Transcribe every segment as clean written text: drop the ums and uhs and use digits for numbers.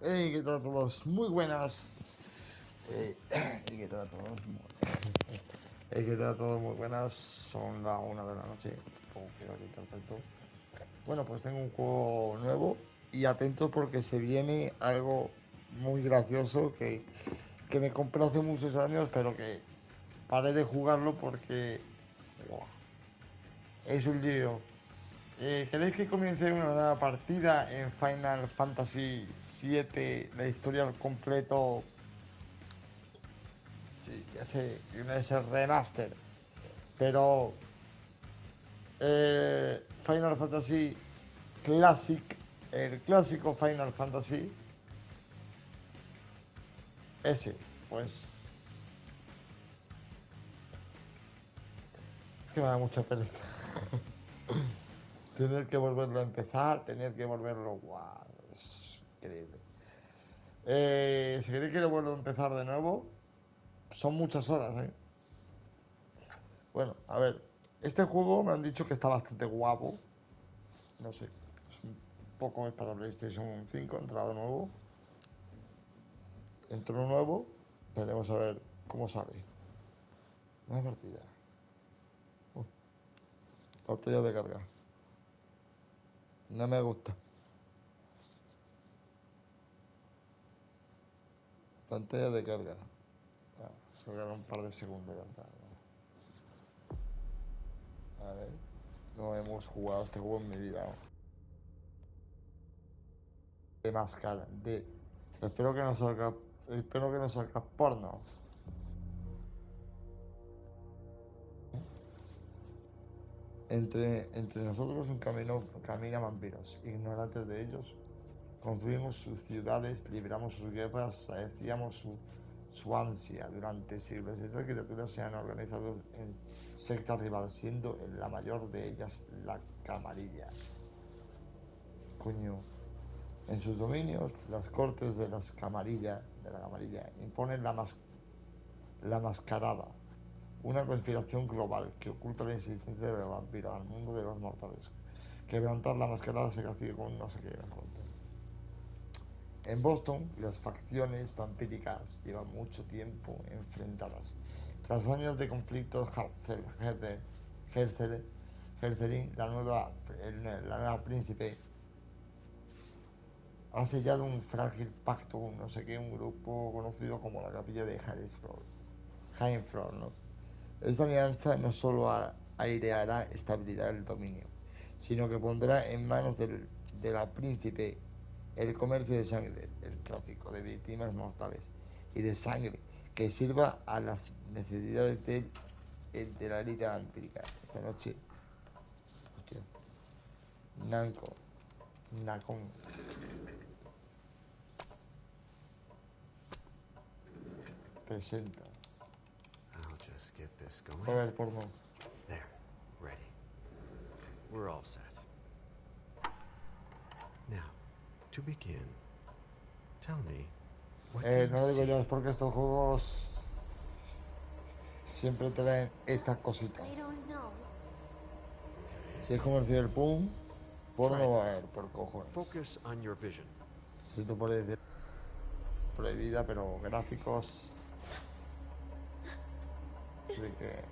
Hey, ¿qué tal a todos? Muy buenas. ¿Qué tal a todos? ¿Qué tal a todos? Muy buenas. Son la 1 de la noche. Como quiero quitar tanto. Bueno, pues tengo un juego nuevo y atentos porque se viene algo muy gracioso que me compré hace muchos años, pero que paré de jugarlo porque ¡buah! Es un lío. ¿Queréis que comience una nueva partida en Final Fantasy VII, la historia al completo? Sí, ya sé, viene de ser remaster, pero Final Fantasy Classic, el clásico Final Fantasy, ese, pues es que me da mucha pereza. Tener que volverlo a empezar, tener que volverlo, guau, es increíble. Si queréis que lo vuelva a empezar de nuevo, son muchas horas, ¿eh? Bueno, a ver, este juego me han dicho que está bastante guapo, no sé, es un poco es para PlayStation 5, entrado nuevo. Entró nuevo, veremos a ver cómo sale. Una partida. Uh, Pantalla de carga. No me gusta. Pantalla de carga. Ah, solo un par de segundos. A ver. No hemos jugado este juego en mi vida. De Masquerade. Espero que no salga. Espero que no salga porno. Entre nosotros un camino camina vampiros, ignorantes de ellos. Construimos sus ciudades, libramos sus guerras, saciamos su ansia. Durante siglos estas criaturas se han organizado en sectas rivales, siendo la mayor de ellas la camarilla. Coño. En sus dominios, las cortes de la camarilla, imponen la mascarada, una conspiración global que oculta la existencia de los vampiros al mundo de los mortales. Quebrantar la mascarada se castiga con no sé qué. En Boston, las facciones vampíricas llevan mucho tiempo enfrentadas. Tras años de conflictos, Herselin, la nueva príncipe, ha sellado un frágil pacto con no sé qué, un grupo conocido como la Capilla de Heimford, ¿no? Esta alianza no solo aireará estabilidad del dominio, sino que pondrá en manos de la príncipe el comercio de sangre, el tráfico de víctimas mortales y de sangre que sirva a las necesidades de la élite vampírica. Esta noche, hostia, Nanko, Nakon, presenta. I'll just get this going. A ver, porno. There, ready. We're all set. Now, to begin, tell me, what do you No digo see? yo, es porque estos juegos siempre traen estas cositas. I don't know. Si es comercio del PUM, porno Try va a this. haber, por cojones. Focus on your vision. Si tú puedes decir prohibida, pero gráficos. Así que.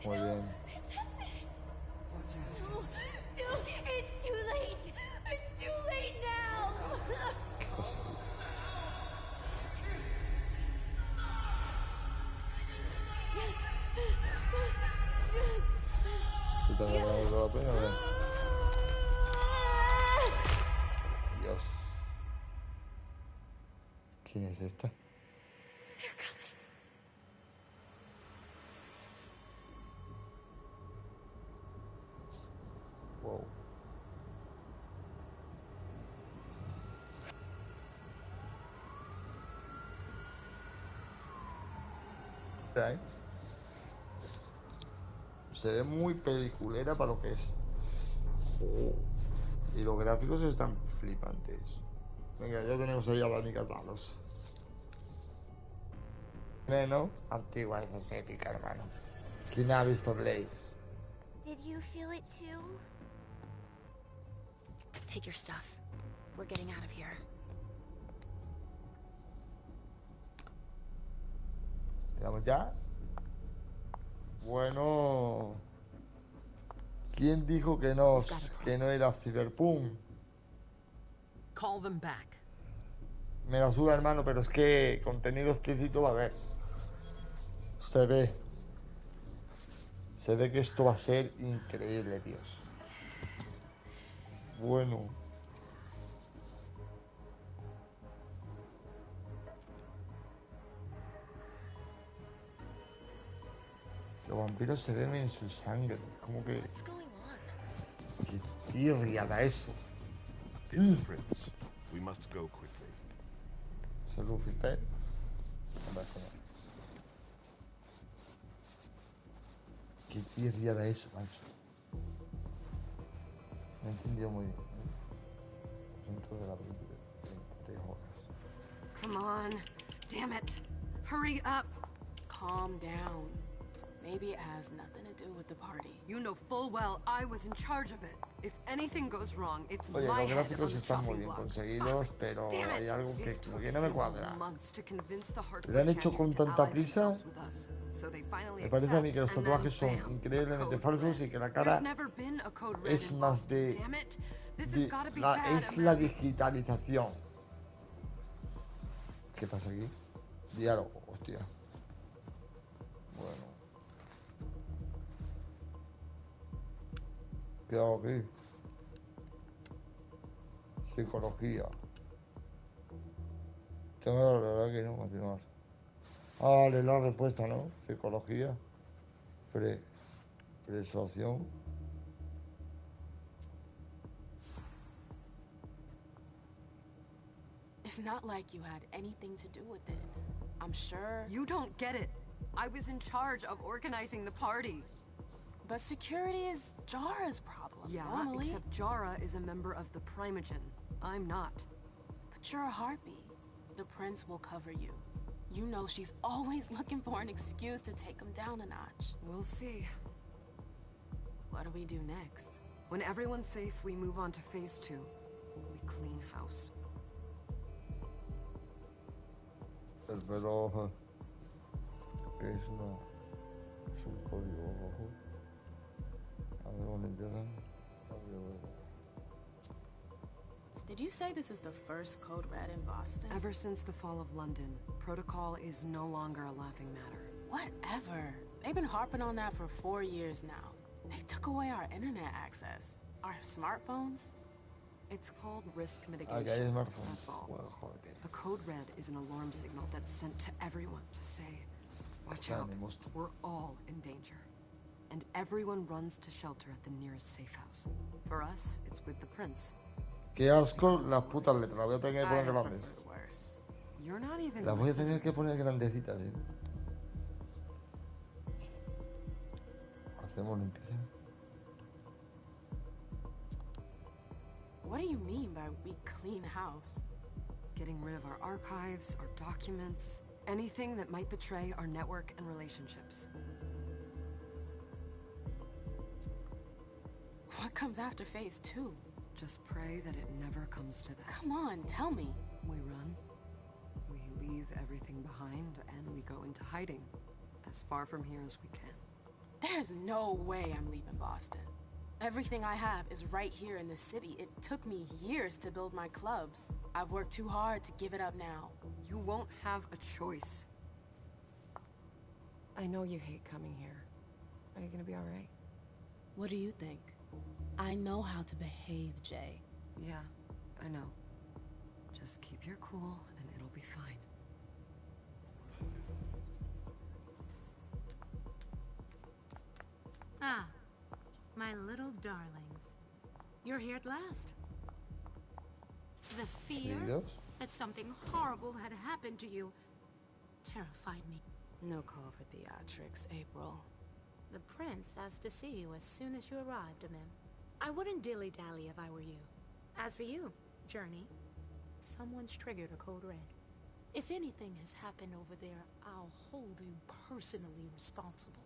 Muy bien. No, it's too late. It's too late now. ¿Qué pasa? ¿Se te ha ganado la pena o qué? Dios. ¿Quién es esta? They're coming. Wow. ¿Eh? Se ve muy peliculera para lo que es. Oh. Y los gráficos están flipantes. Venga, ya tenemos ahí a Dani Catalos. Menos antigua, esa es épica, hermano. ¿Quién ha visto Blade? Did you feel it too? Take your stuff. We're getting out of here. ¿Llegamos ya? Bueno... ¿Quién dijo que no era Cyberpunk? Call them back. Me la suda, hermano, pero es que contenido explícito va a haber. Se ve. Se ve que esto va a ser increíble, tíos. Bueno. Los vampiros se ven en su sangre. Como que... What's going on? Qué tirria da eso. It's the prince. We must go quickly. ¿Es el Lucifer? No parece nada. Qué tirria da eso, macho. No he entendido muy bien. Dentro de la película. 23 horas. Come on. Damn it. Hurry up. Calm down. Maybe it has nothing to do with the party. You know full well I was in charge of it. If anything goes wrong, it's Oye, my los head on gráficos the están muy chopping bien block. conseguidos, Fuck. pero Damn hay it. algo que It como que no me took cuadra. months to convince the Hartford Lo han hecho Chantry con to tanta ally prisa. themselves with us. So they finally Me parece a mí accept, que los and tatuajes then son bam, increíblemente a code falsos red. y que la There's cara never been a code red es in más Boston. de... Damn it. This has gotta be la, bad, es la Amanda. digitalización. ¿Qué pasa aquí? Diálogo, hostia. Bueno. ¿Qué hago aquí? Psicología. Tengo la verdad que no continuar. Ah, vale, la respuesta, ¿no? Psicología. Persuasión. It's not like you had anything to do with it. I'm sure. You don't get it. I was in charge of organizing the party. But security is Jara's problem. Yeah, normally. except Jara is a member of the Primogen. I'm not. But you're a harpy. The prince will cover you. You know she's always looking for an excuse to take him down a notch. We'll see. What do we do next? When everyone's safe, we move on to phase 2. We clean house. El reloj es un código rojo. A ver dónde empiezan. Did you say this is the first code red in Boston? Ever since the fall of London, protocol is no longer a laughing matter. Whatever. They've been harping on that for 4 years now. They took away our internet access. Our smartphones. It's called risk Aquí hay mitigation. smartphones. That's all. Bueno, joder. A code red is an alarm signal that's sent to everyone to say, watch out, we're all in danger. And everyone runs to shelter at the nearest safe house. For us, it's with the prince. Qué asco las putas letras. Las voy a tener que I poner don't grandes. prefer the worst. You're not even Las voy a tener listening. que poner grandecitas, ¿eh? Hacemos limpieza. What do you mean by we clean house? Getting rid of our archives, our documents, anything that might betray our network and relationships. What comes after phase 2? Just pray that it never comes to that. Come on, tell me. We run, we leave everything behind, and we go into hiding, as far from here as we can. There's no way I'm leaving Boston. Everything I have is right here in the city. It took me years to build my clubs. I've worked too hard to give it up now. You won't have a choice. I know you hate coming here. Are you gonna be alright? What do you think? I know how to behave, Jay. Yeah, I know. Just keep your cool and it'll be fine. Ah, my little darlings. You're here at last. The fear Queridos. that something horrible had happened to you terrified me. No call for theatrics, April. The prince asked to see you as soon as you arrived, Amim. I wouldn't dilly-dally if I were you. As for you, Journey, someone's triggered a code red. If anything has happened over there, I'll hold you personally responsible.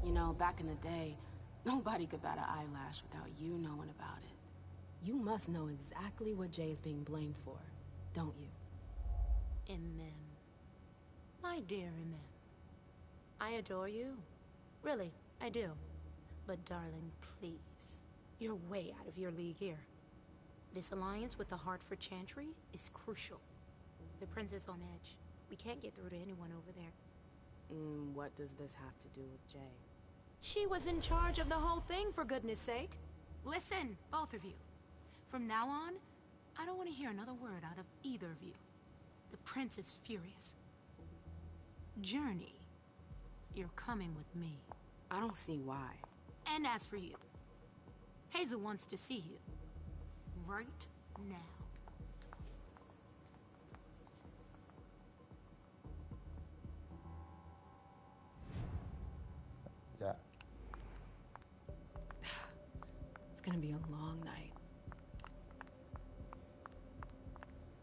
You know, back in the day, nobody could bat an eyelash without you knowing about it. You must know exactly what Jay is being blamed for, don't you? Imem. My dear Imem. I adore you. Really, I do. But darling, please. You're way out of your league here. This alliance with the Hartford Chantry is crucial. The prince is on edge. We can't get through to anyone over there. What does this have to do with Jay? She was in charge of the whole thing, for goodness sake. Listen, both of you. From now on, I don't want to hear another word out of either of you. The prince is furious. Journey, you're coming with me. I don't see why. And as for you, Hazel wants to see you. Right now. Ya. It's gonna be a long night.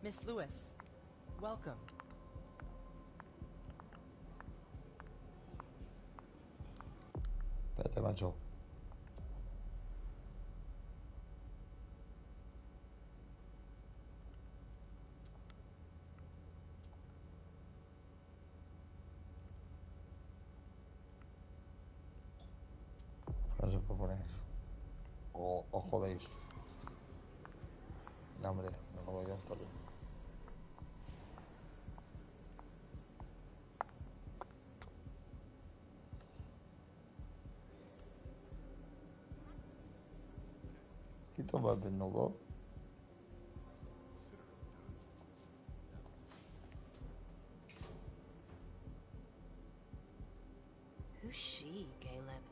Miss Lewis, welcome. Espérate, macho. No se puede poner. O jodéis. No, hombre, no jodo ya está bien. Quito más desnudo. Who's she, Caleb?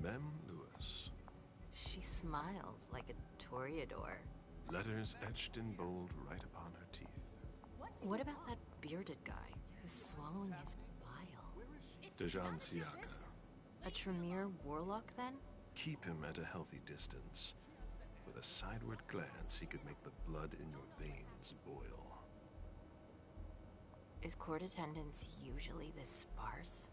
Mem Lewis. She smiles like a toreador. Letters etched in bold right upon her teeth. What about that bearded guy who's swallowing his bile? Dejan Siaka. A Tremere warlock, then? Keep him at a healthy distance. With a sideward glance, he could make the blood in your veins boil. Is court attendance usually this sparse?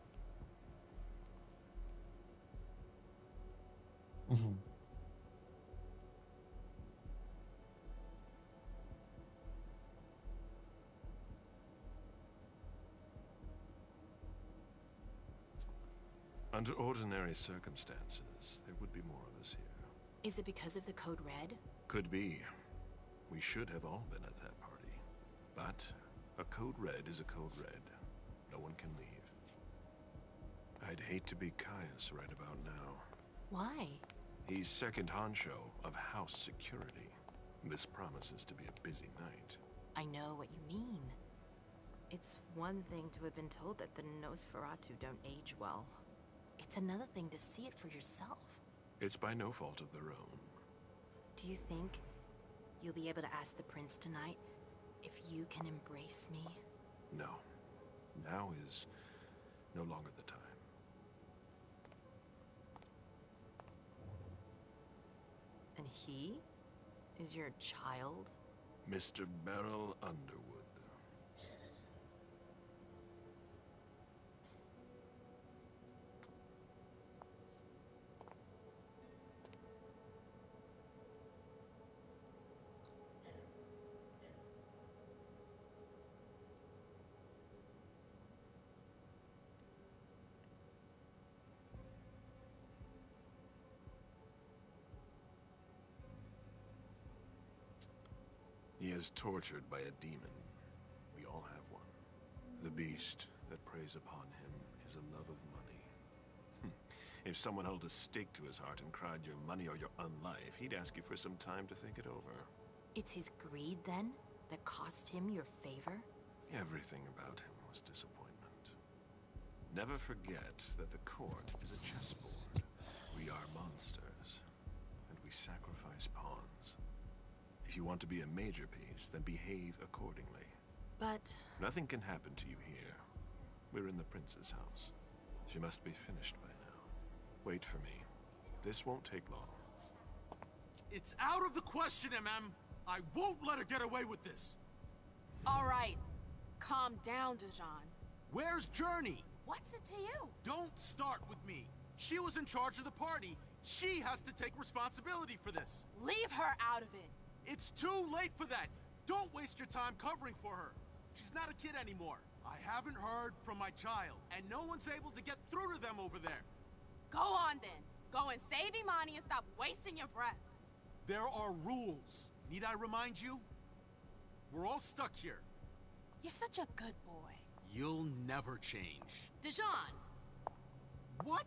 Under ordinary circumstances, there would be more of us here. Is it because of the Code Red? Could be. We should have all been at that party. But a Code Red is a Code Red. No one can leave. I'd hate to be Caius right about now. Why? He's second honcho of house security. This promises to be a busy night. I know what you mean. It's one thing to have been told that the Nosferatu don't age well. It's another thing to see it for yourself. It's by no fault of their own. Do you think you'll be able to ask the prince tonight if you can embrace me? No. Now is no longer the time. And he is your child? Mr. Beryl Underwood. He is tortured by a demon. We all have one. The beast that preys upon him is a love of money. If someone held a stake to his heart and cried your money or your unlife, he'd ask you for some time to think it over. It's his greed, then, that cost him your favor? Everything about him was disappointment. Never forget that the court is a chessboard. We are monsters, and we sacrifice pawns. If you want to be a major piece, then behave accordingly. But... Nothing can happen to you here. We're in the prince's house. She must be finished by now. Wait for me. This won't take long. It's out of the question, MM! I won't let her get away with this! All right. Calm down, Dejan. Where's Journey? What's it to you? Don't start with me! She was in charge of the party. She has to take responsibility for this. Leave her out of it. It's too late for that. Don't waste your time covering for her. She's not a kid anymore. I haven't heard from my child, and no one's able to get through to them over there. Go on then. Go and save Imani and stop wasting your breath. There are rules. Need I remind you? We're all stuck here. You're such a good boy. You'll never change. Dijon! What?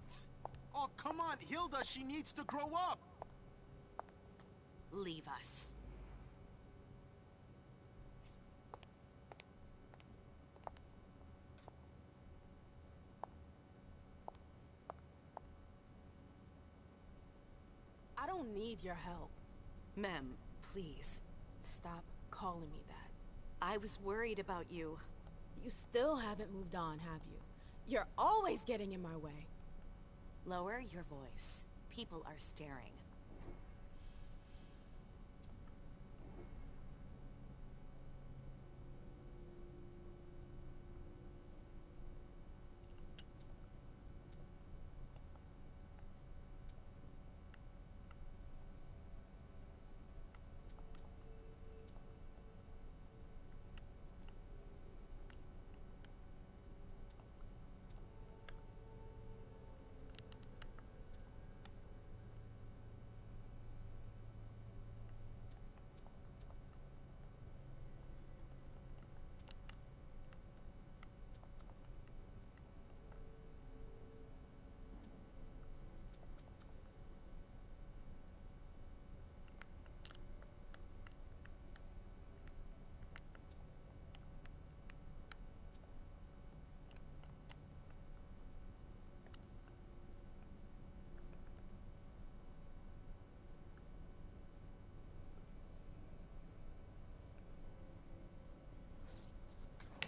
Oh, come on, Hilda, she needs to grow up. Leave us. I don't need your help. Mem, please. Stop calling me that. I was worried about you. You still haven't moved on, have you? You're always getting in my way. Lower your voice. People are staring.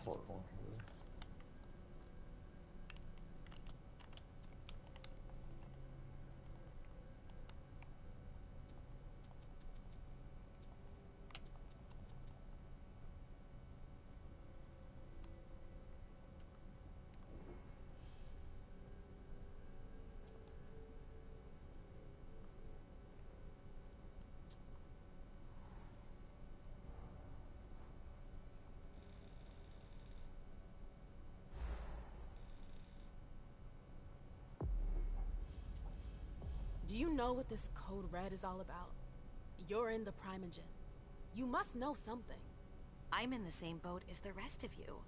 Joder, ¿cómo se ve? Do you know what this Code Red is all about? You're in the Primogen. You must know something. I'm in the same boat as the rest of you.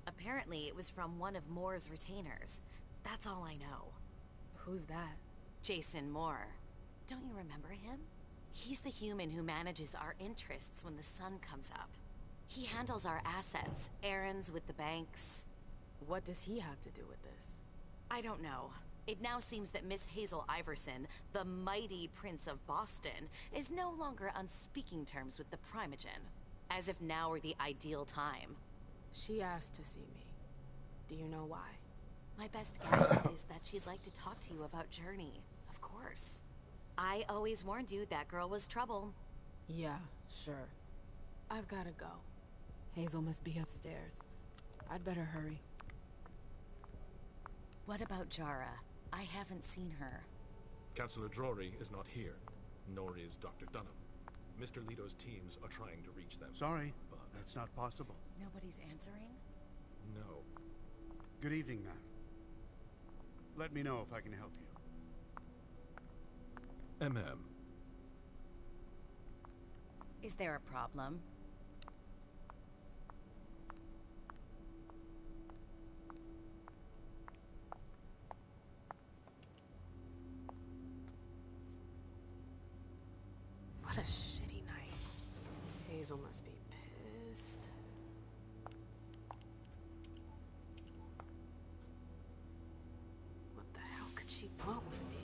Apparently, it was from one of Moore's retainers. That's all I know. Who's that? Jason Moore. Don't you remember him? He's the human who manages our interests when the sun comes up. He handles our assets, errands with the banks. What does he have to do with this? I don't know. It now seems that Miss Hazel Iverson, the mighty Prince of Boston, is no longer on speaking terms with the Primogen. As if now were the ideal time. She asked to see me. Do you know why? My best guess is that she'd like to talk to you about Journey. Of course. I always warned you that girl was trouble. Yeah, sure. I've gotta go. Hazel must be upstairs. I'd better hurry. What about Jara? I haven't seen her. Councillor Drury is not here, nor is Dr. Dunham. Mr. Leto's teams are trying to reach them. Sorry, but that's not possible. Nobody's answering? No. Good evening, ma'am. Let me know if I can help you. MM. Is there a problem? What a shitty night. Hazel must be pissed. What the hell could she want with me?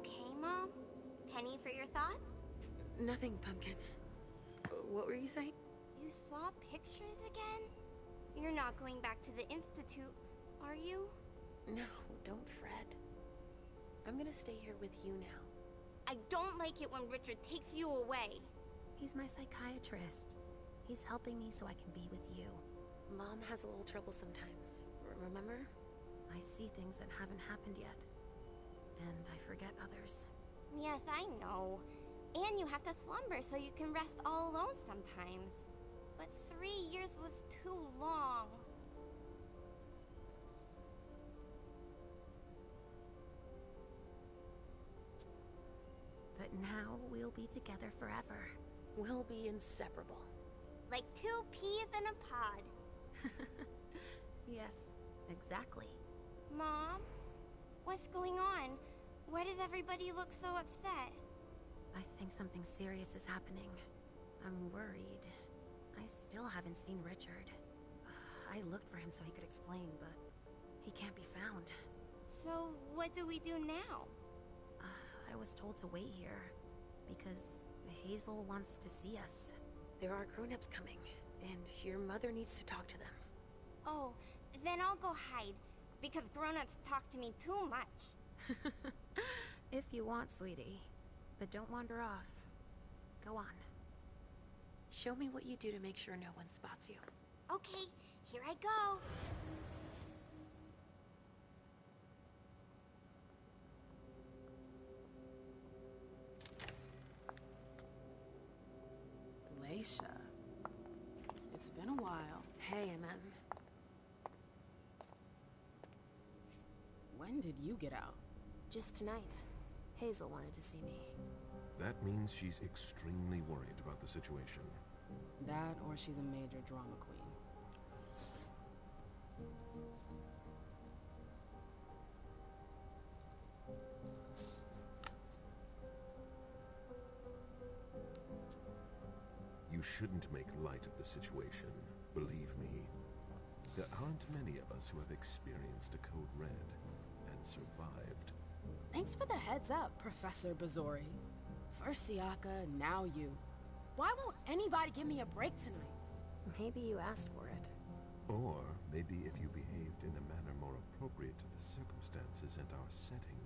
okay, Mom? Penny for your thoughts? Nothing, Pumpkin. What were you saying? You saw pictures again? You're not going back to the Institute, are you? No, don't fret. I'm gonna stay here with you now. I don't like it when Richard takes you away. He's my psychiatrist. He's helping me so I can be with you. Mom has a little trouble sometimes, remember? I see things that haven't happened yet. And I forget others. Yes, I know. And you have to slumber so you can rest all alone sometimes. But 3 years was too long. But now we'll be together forever. We'll be inseparable. Like 2 peas in a pod. Yes, exactly. Mom? What's going on? Why does everybody look so upset? I think something serious is happening. I'm worried. I still haven't seen Richard. I looked for him so he could explain, but he can't be found. So, what do we do now? I was told to wait here because Hazel wants to see us. There are grown-ups coming, and your mother needs to talk to them. Oh, then I'll go hide, because grown-ups talk to me too much. If you want, sweetie. But don't wander off. Go on. Show me what you do to make sure no one spots you. Okay, here I go. Leisha. It's been a while. Hey, MM. When did you get out? Just tonight. Hazel wanted to see me. That means she's extremely worried about the situation. That, or she's a major drama queen. You shouldn't make light of the situation. Believe me, there aren't many of us who have experienced a code red and survived. Thanks for the heads up, Professor Bazori. First Siaka, now you. Why won't anybody give me a break tonight? Maybe you asked for it. Or maybe if you behaved in a manner more appropriate to the circumstances and our setting,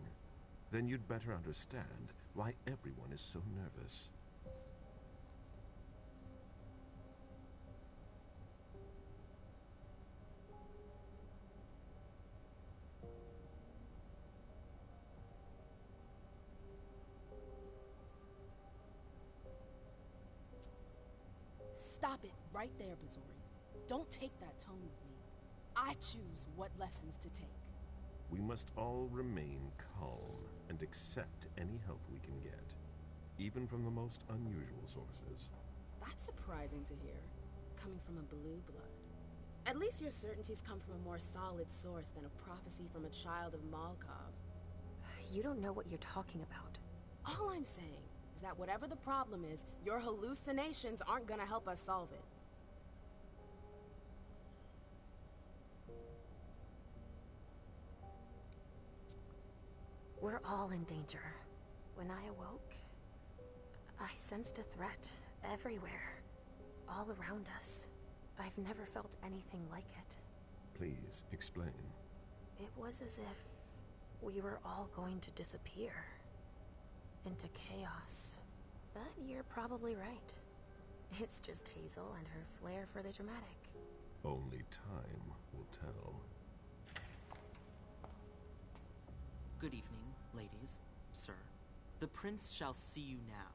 then you'd better understand why everyone is so nervous. Stop it right there, Bazori. Don't take that tone with me. I choose what lessons to take. We must all remain calm and accept any help we can get, even from the most unusual sources. That's surprising to hear, coming from a blue blood. At least your certainties come from a more solid source than a prophecy from a child of Malkov. You don't know what you're talking about. All I'm saying is that whatever the problem is, your hallucinations aren't gonna help us solve it. We're all in danger. When I awoke, I sensed a threat everywhere, all around us. I've never felt anything like it. Please, explain. It was as if we were all going to disappear. Into chaos. But you're probably right. It's just Hazel and her flair for the dramatic. Only time will tell. Good evening, ladies, sir. The prince shall see you now.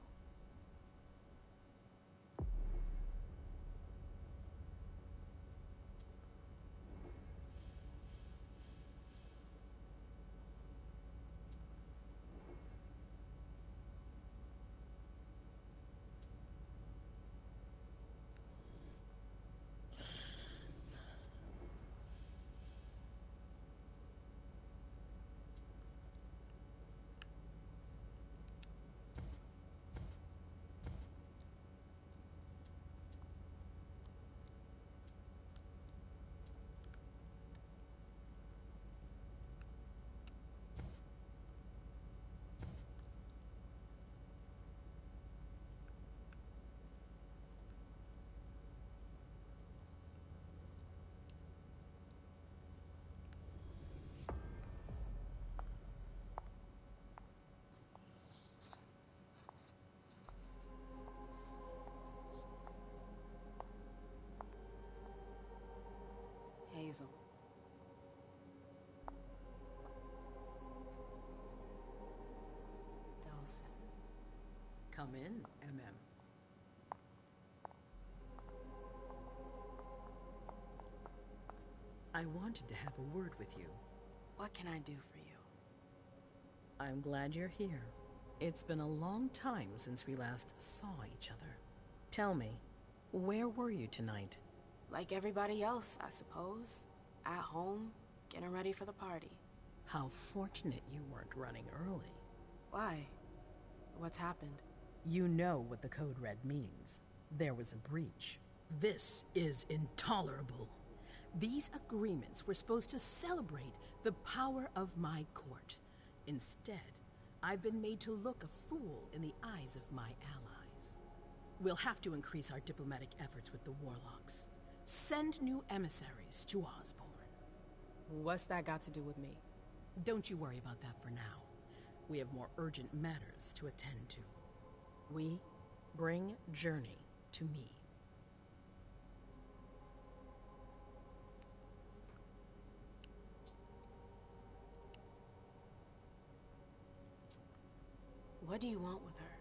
Come in, MM. I wanted to have a word with you. What can I do for you? I'm glad you're here. It's been a long time since we last saw each other. Tell me, where were you tonight? Like everybody else, I suppose. At home, getting ready for the party. How fortunate you weren't running early. Why? What's happened? You know what the Code Red means. There was a breach. This is intolerable. These agreements were supposed to celebrate the power of my court. Instead, I've been made to look a fool in the eyes of my allies. We'll have to increase our diplomatic efforts with the Warlocks. Send new emissaries to Osborne. What's that got to do with me? Don't you worry about that for now. We have more urgent matters to attend to. We bring Journey to me. What do you want with her?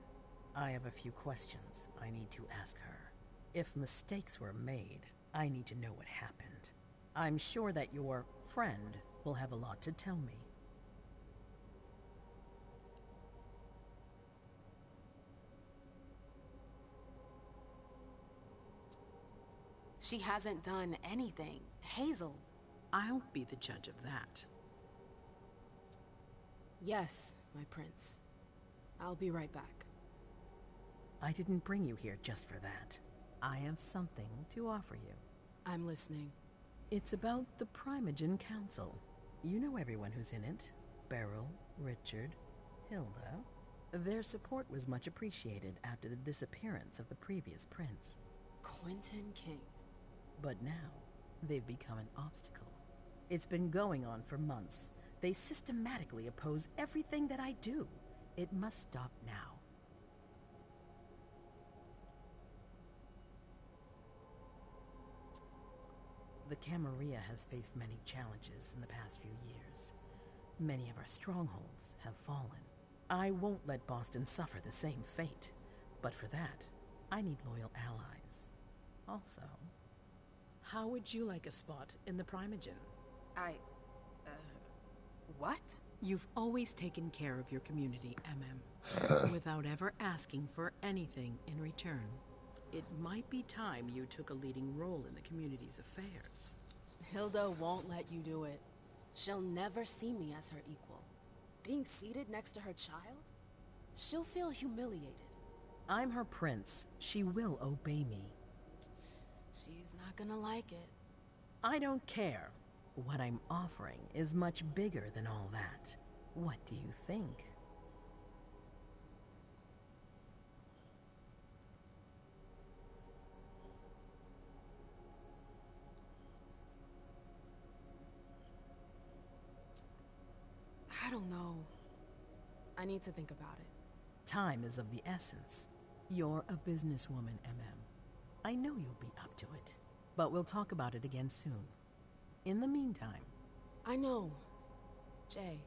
I have a few questions I need to ask her. If mistakes were made, I need to know what happened. I'm sure that your friend will have a lot to tell me. She hasn't done anything. Hazel. I'll be the judge of that. Yes, my prince. I'll be right back. I didn't bring you here just for that. I have something to offer you. I'm listening. It's about the Primogen Council. You know everyone who's in it. Beryl, Richard, Hilda. Their support was much appreciated after the disappearance of the previous prince. Quentin King. But now, they've become an obstacle. It's been going on for months. They systematically oppose everything that I do. It must stop now. The Camarilla has faced many challenges in the past few years. Many of our strongholds have fallen. I won't let Boston suffer the same fate. But for that, I need loyal allies. Also, how would you like a spot in the Primogen? What? You've always taken care of your community, MM, without ever asking for anything in return. It might be time you took a leading role in the community's affairs. Hilda won't let you do it. She'll never see me as her equal. Being seated next to her child? She'll feel humiliated. I'm her prince. She will obey me. She's not gonna like it. I don't care. What I'm offering is much bigger than all that. What do you think? I don't know. I need to think about it. Time is of the essence. You're a businesswoman, MM. I know you'll be up to it. But we'll talk about it again soon. In the meantime... I know. Jay,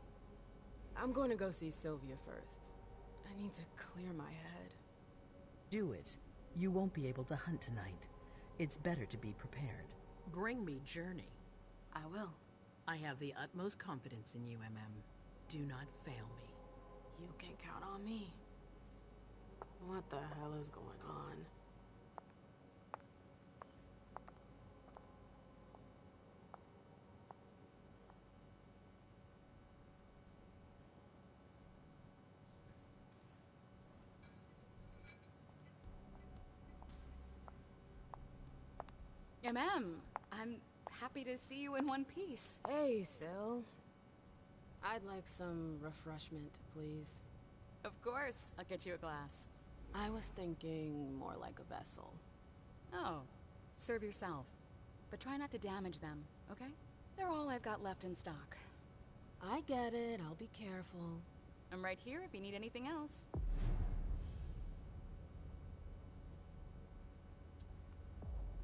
I'm going to go see Sylvia first. I need to clear my head. Do it. You won't be able to hunt tonight. It's better to be prepared. Bring me Journey. I will. I have the utmost confidence in you, MM. Do not fail me. You can count on me. What the hell is going on? I'm happy to see you in one piece. Hey, Syl. I'd like some refreshment, please. Of course, I'll get you a glass. I was thinking more like a vessel. Oh, serve yourself. But try not to damage them, okay? They're all I've got left in stock. I get it, I'll be careful. I'm right here if you need anything else.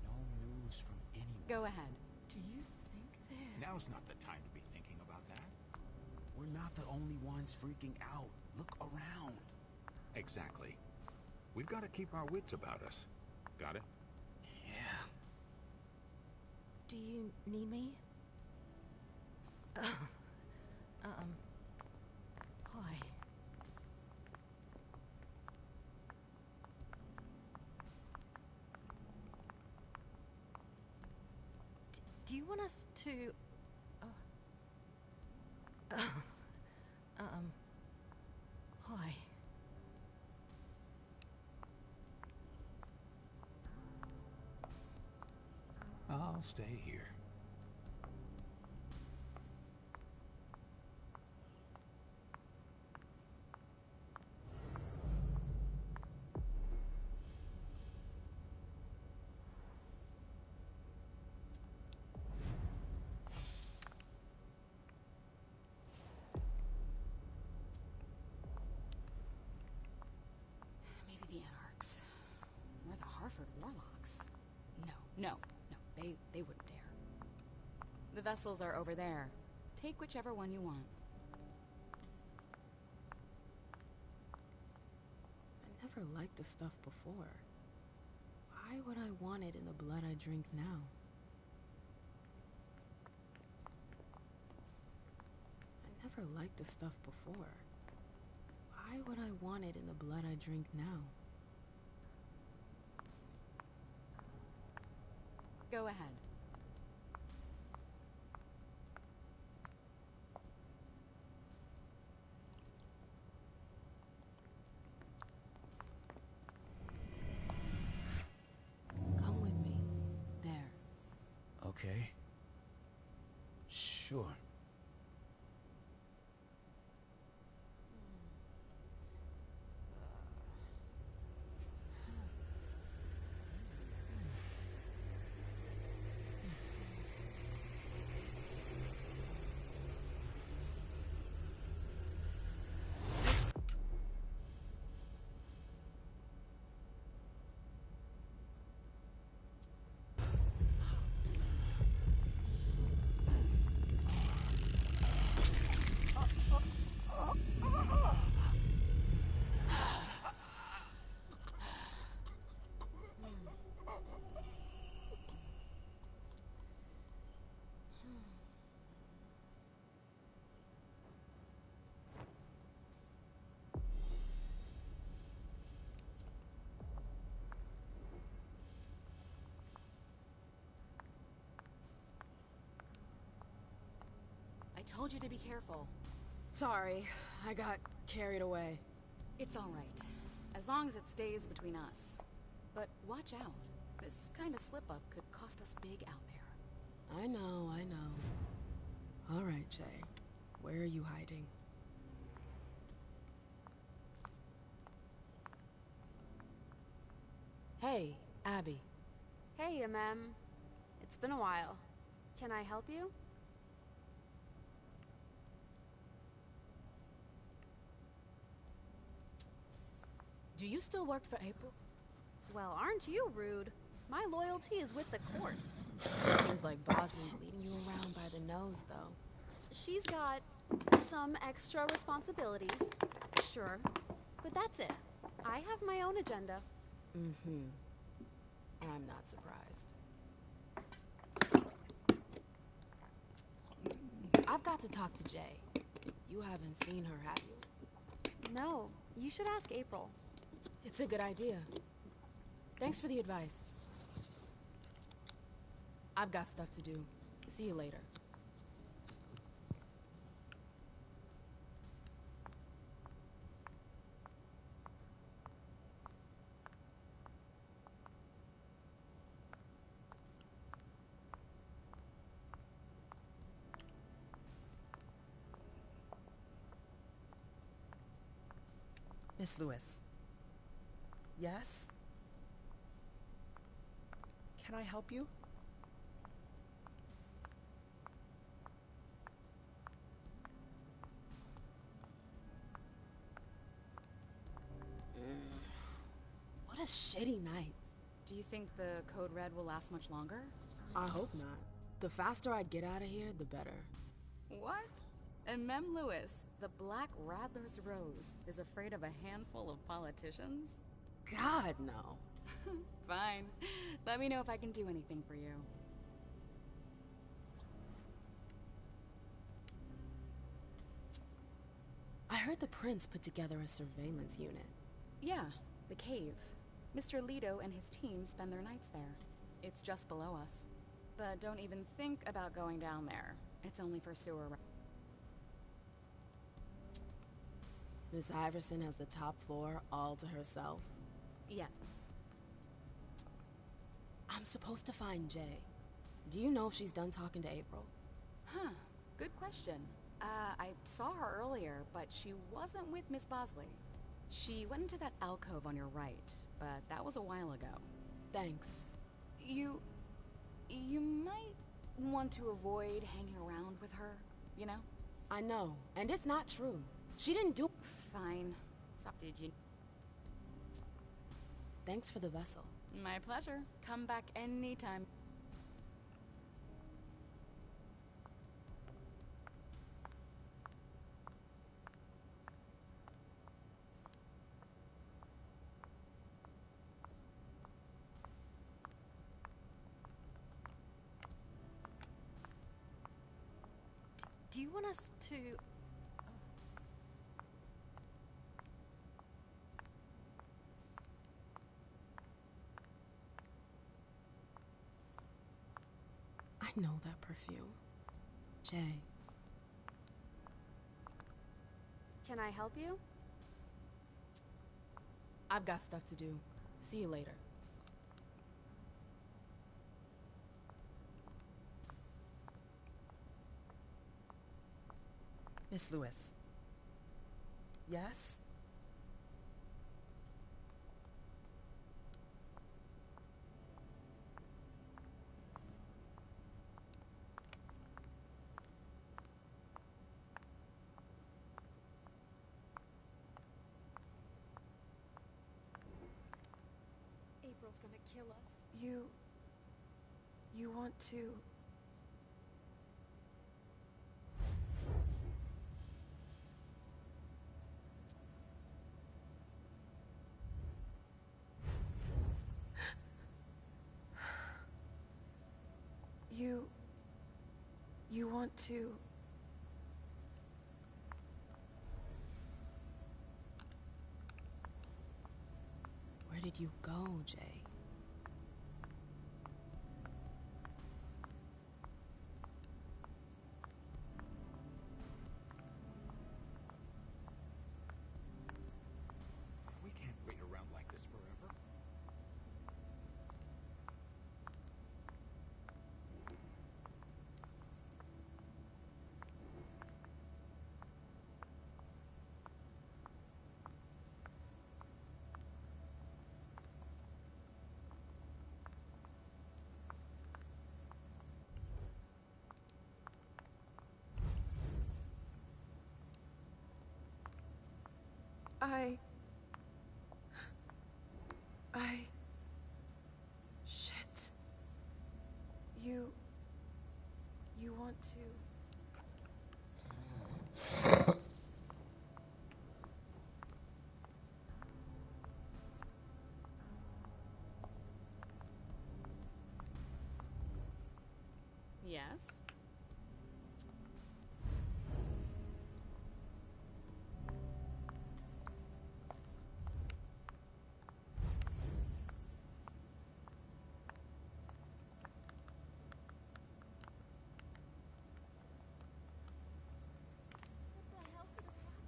No news from anyone. Go ahead. Do you think that... Now's not the time to be thinking about that. We're not the only ones freaking out. Look around. Exactly. We've got to keep our wits about us. Got it? Yeah. Do you need me? Hi. Do you want us to... Hi. I'll stay here. Maybe the Anarchs. Or the Harford Warlocks. No. They wouldn't dare. The vessels are over there. Take whichever one you want. I never liked the stuff before. Why would I want it in the blood I drink now? I never liked the stuff before. Why would I want it in the blood I drink now? Go ahead. Come with me. There. Okay. Sure. I told you to be careful. Sorry, I got carried away. It's all right. As long as it stays between us. But watch out. This kind of slip-up could cost us big out there. I know. All right, Jay. Where are you hiding? Hey, Abby. Hey, It's been a while. Can I help you? Do you still work for April? Well, aren't you rude? My loyalty is with the court. Seems like Bosley's leading you around by the nose, though. She's got some extra responsibilities, sure, but that's it. I have my own agenda. Mm-hmm. I'm not surprised. I've got to talk to Jay. You haven't seen her, have you? No, you should ask April. It's a good idea. Thanks for the advice. I've got stuff to do. See you later. Miss Lewis. Yes? Can I help you? What a shitty night. Do you think the Code Red will last much longer? I hope not. The faster I get out of here, the better. What? And Mem Lewis, the Black Rattler's Rose, is afraid of a handful of politicians? God, no. Fine. Let me know if I can do anything for you. I heard the prince put together a surveillance unit. Yeah, the cave. Mr. Leto and his team spend their nights there. It's just below us. But don't even think about going down there. It's only for sewer. Miss Iverson has the top floor all to herself? Yes. I'm supposed to find Jay. Do you know if she's done talking to April? Huh. Good question. I saw her earlier, but she wasn't with Miss Bosley. She went into that alcove on your right, but that was a while ago. Thanks. You might want to avoid hanging around with her, you know? I know, and it's not true. She didn't do— Fine. Stop, did you? Thanks for the vessel. My pleasure. Come back anytime. Do you want us to... I know that perfume. Jay. Can I help you? I've got stuff to do. See you later. Miss Lewis. Yes? April's gonna kill us. You want to... You want to... Where did you go, Jay? We can't wait around like this forever. Shit. You want to... Yes? What the hell could have happened?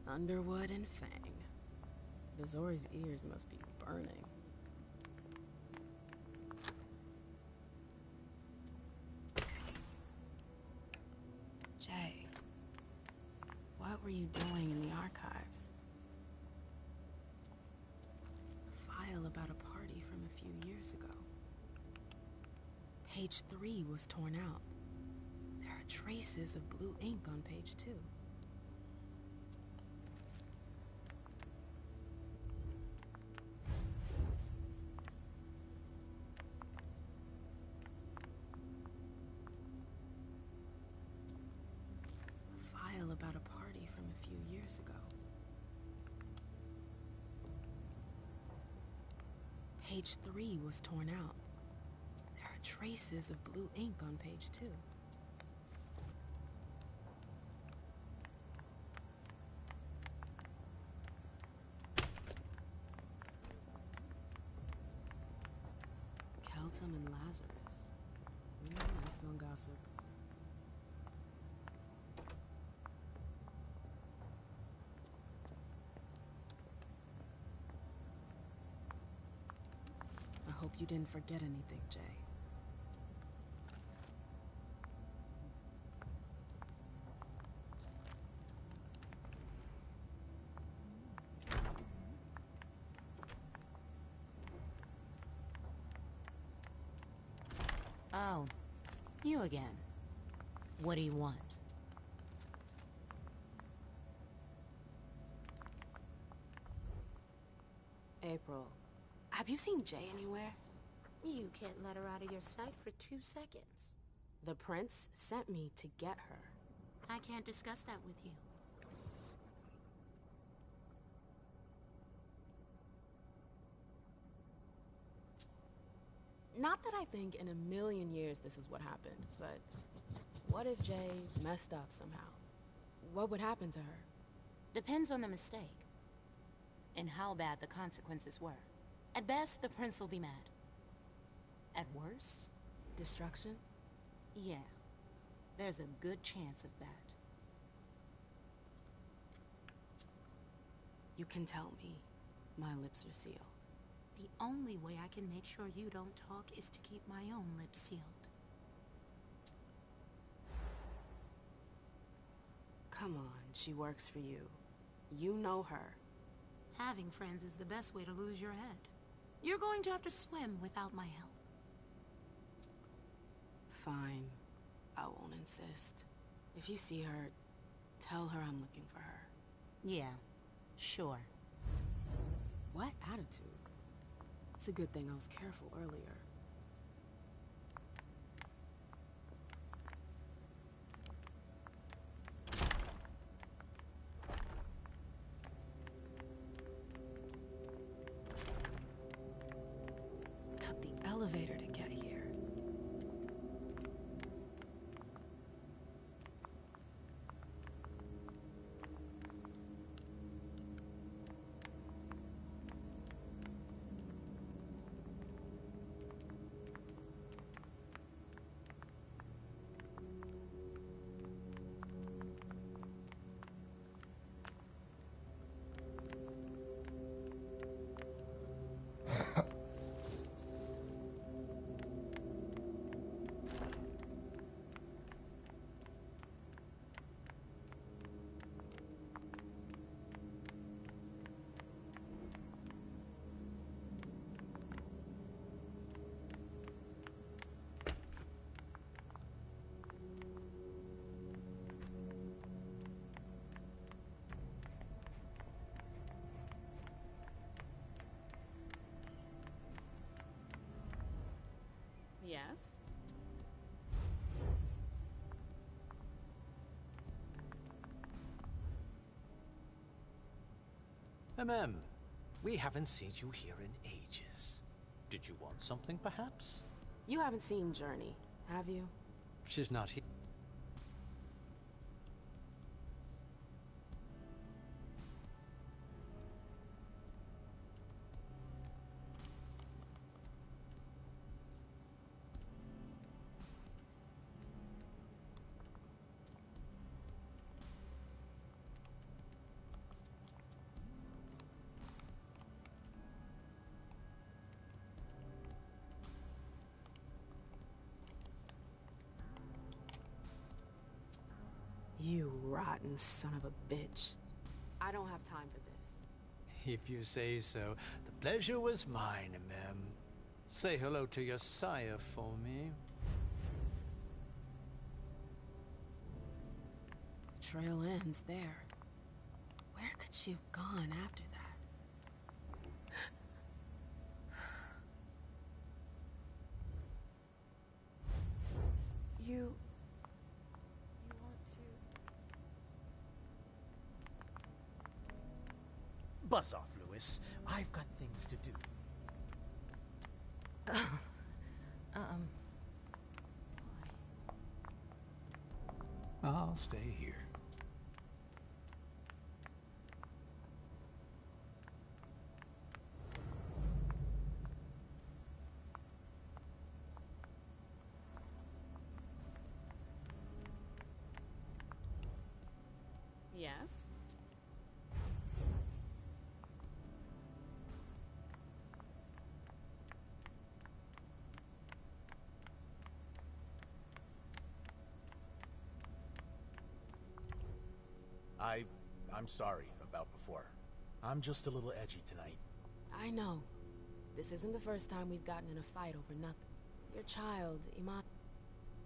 Underwood and Fang. Bazori's ears must be burning. Jay, what were you doing in the archives? A file about a party from a few years ago. Page 3 was torn out. There are traces of blue ink on page 2. about a party from a few years ago. Page 3 was torn out. There are traces of blue ink on page 2. Keltum and Lazarus. I smell gossip. I hope you didn't forget anything, Jay. Oh, you again. What do you want? April, have you seen Jay anywhere? You can't let her out of your sight for 2 seconds. The prince sent me to get her. I can't discuss that with you. Not that I think in a million years this is what happened, but what if Jay messed up somehow? What would happen to her? Depends on the mistake. And how bad the consequences were. At best, the prince will be mad. At worst? Destruction? Yeah. There's a good chance of that. You can tell me. My lips are sealed. The only way I can make sure you don't talk is to keep my own lips sealed. Come on, she works for you. You know her. Having friends is the best way to lose your head. You're going to have to swim without my help. Fine. I won't insist. If you see her, tell her I'm looking for her. Yeah, sure. What attitude? It's a good thing I was careful earlier. Took the elevator to get here. Yes? We haven't seen you here in ages. Did you want something, perhaps? You haven't seen Journey, have you? She's not here. You rotten son of a bitch. I don't have time for this. If you say so. The pleasure was mine, ma'am. Say hello to your sire for me. The trail ends there. Where could she have gone after that? You want to... Buzz off, Lewis. I've got things to do. I'll stay here. Yes? I'm sorry about before. I'm just a little edgy tonight. I know. This isn't the first time we've gotten in a fight over nothing. Your child, Iman.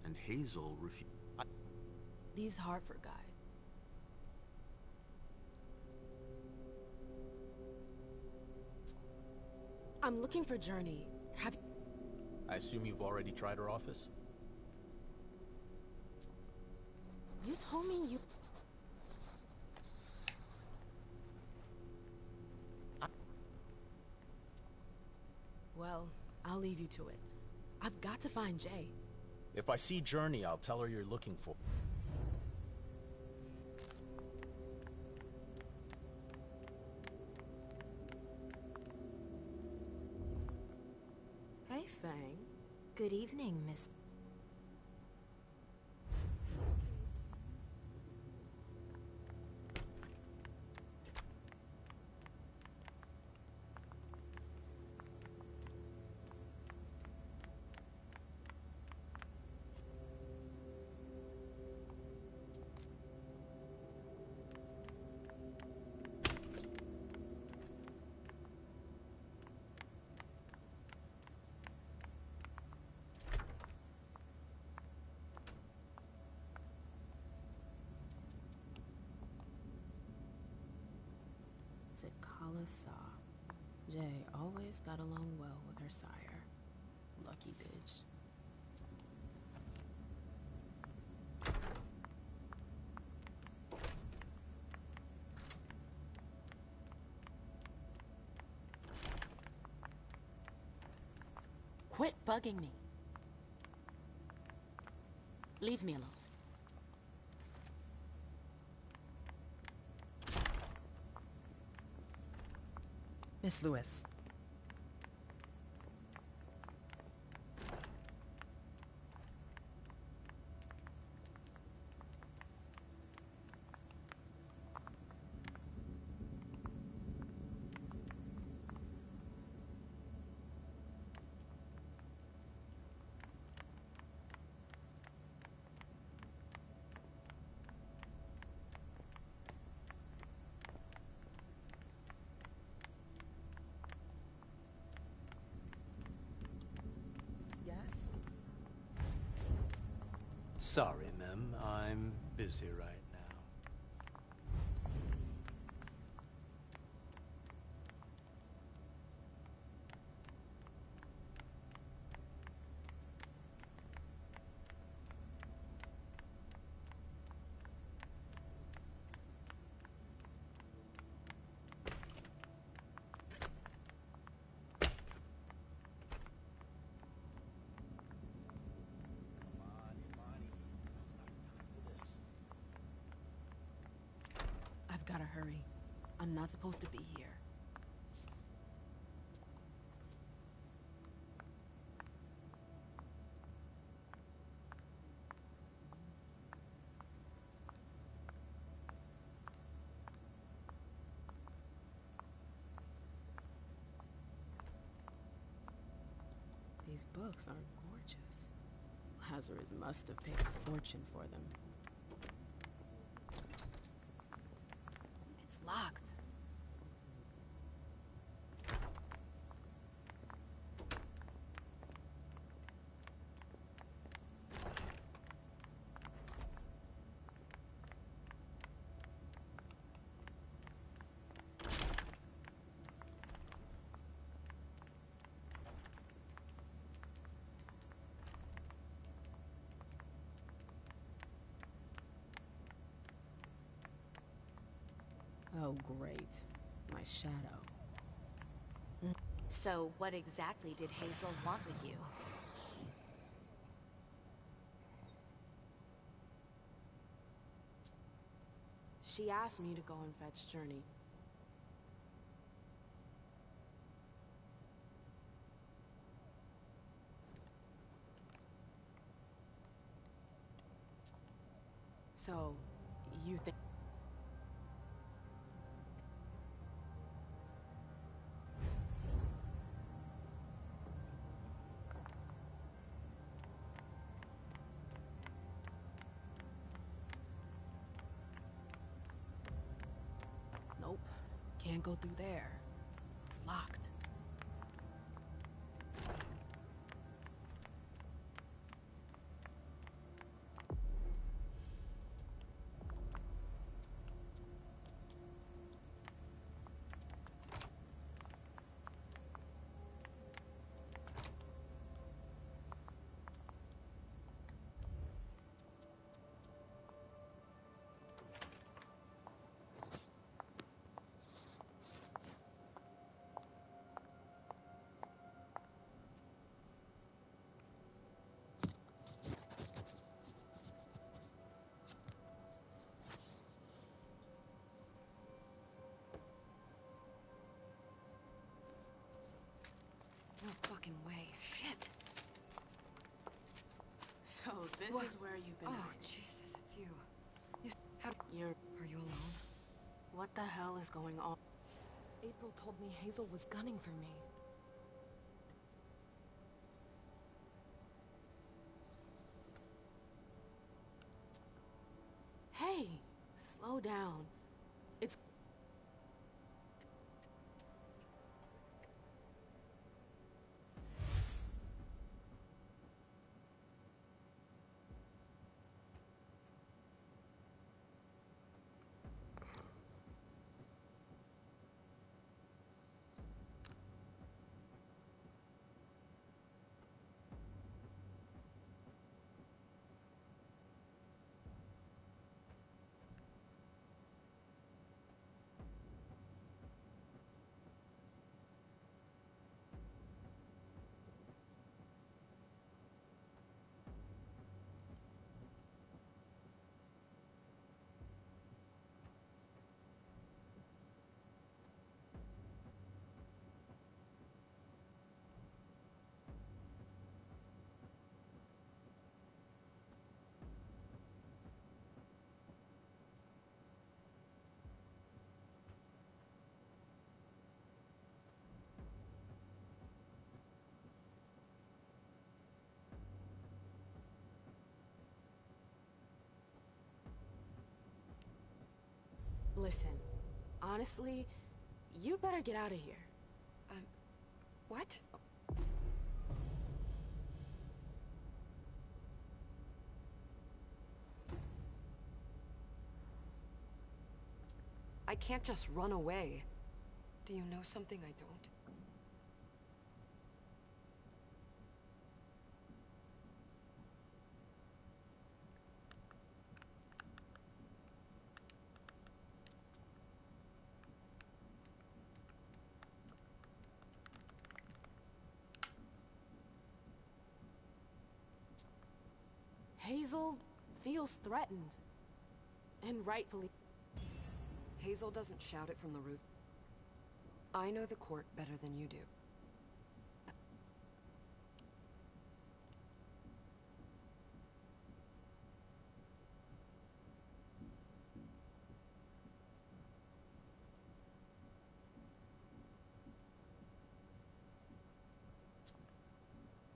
And Hazel refused. These Hartford guys. I'm looking for Journey. Have you... I assume you've already tried her office? You told me you... Well, I'll leave you to it. I've got to find Jay. If I see Journey, I'll tell her you're looking for. Hey, Fang. Good evening, Miss... Said Kala Saw. Jay always got along well with her sire. Lucky bitch. Quit bugging me. Leave me alone. Miss Lewis. Yes? Sorry, Mem. I'm busy right now. I've gotta hurry. I'm not supposed to be here. These books are gorgeous. Lazarus must have paid a fortune for them. It's locked. Oh, great. My shadow. So, what exactly did Hazel want with you? She asked me to go and fetch Journey. So, you think... Nope. Can't go through there. It's locked. No fucking way. Shit. So, this What? is where you've been. Oh, Jesus, it's you. Are you alone? What the hell is going on? April told me Hazel was gunning for me. Hey, slow down. It's... Listen, honestly, you better get out of here. What? I can't just run away. Do you know something I don't? Hazel feels threatened. And rightfully. Hazel doesn't shout it from the roof. I know the court better than you do.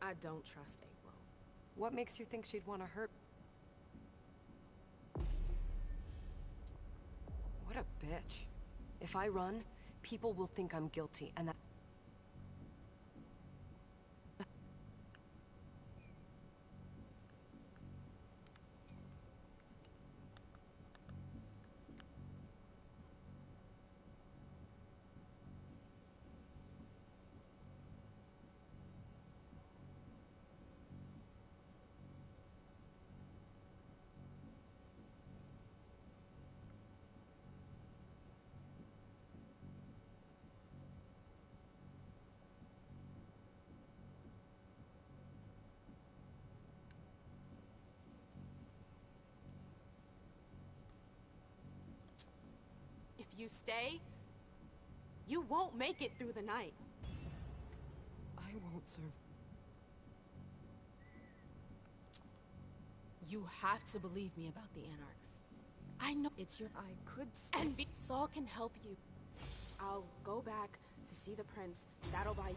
I don't trust April. What makes you think she'd want to hurt? What a bitch. If I run, people will think I'm guilty, and that... you stay, you won't make it through the night. I won't serve. You have to believe me about the Anarchs. I know it's your... I could stay. And Saul can help you. I'll go back to see the prince. That'll buy...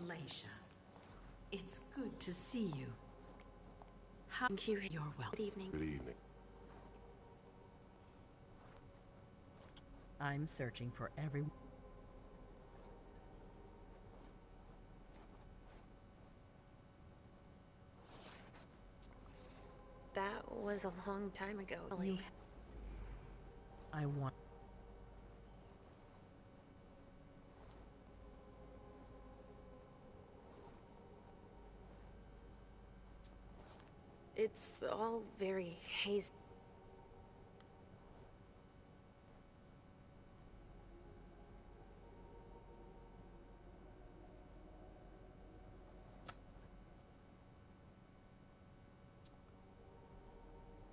Leisha, it's good to see you. Thank you. You're welcome. Good evening. Good evening. I'm searching for everyone. That was a long time ago. I want... It's all very hazy.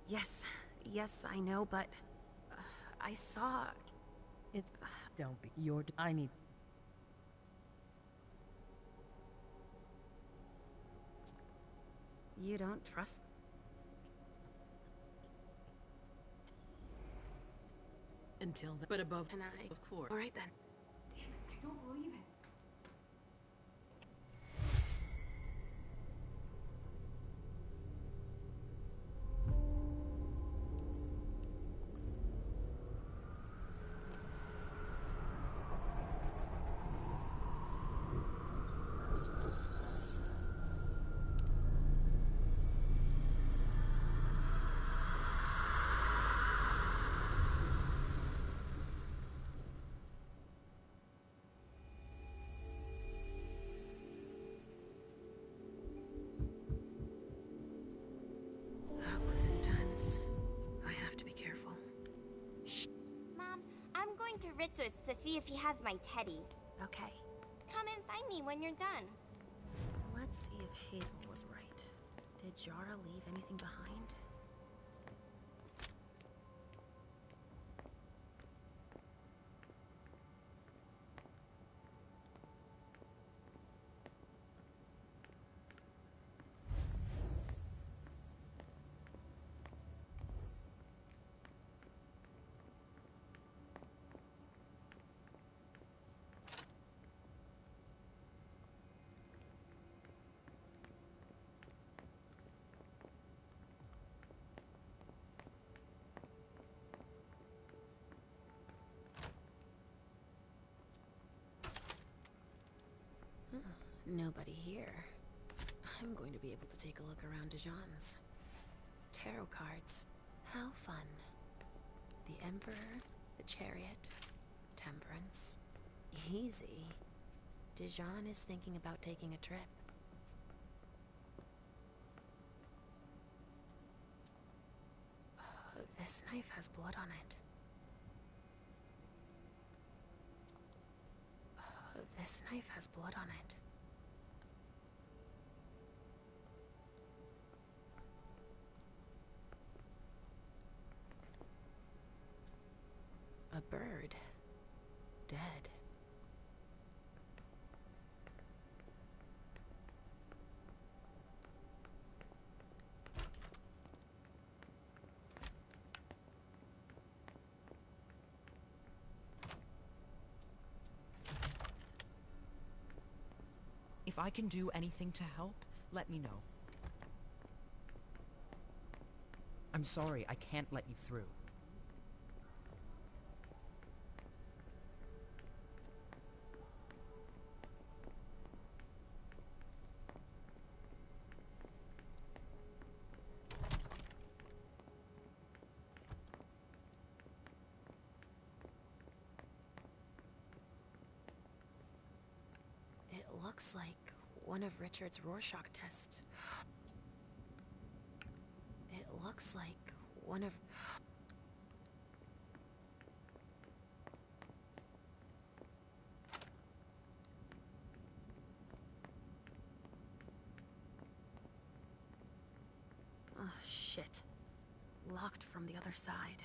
Yes, I know, but I saw... It's... Don't be... You're... I need... You don't trust... Until the... But above... And I... Of course. All right, then. Damn it, I don't believe it. That was intense. I have to be careful. Mom, I'm going to Ritz's to see if he has my teddy. Okay. Come and find me when you're done. Let's see if Hazel was right. Did Jara leave anything behind? Nobody here. I'm going to be able to take a look around Dijon's. Tarot cards. How fun. The Emperor, the Chariot, Temperance. Easy. Dijon is thinking about taking a trip. This knife has blood on it. This knife has blood on it. A bird. Dead. If I can do anything to help, let me know. I'm sorry, I can't let you through. looks like one of Richard's Rorschach tests. It looks like one of... Oh, shit. Locked from the other side.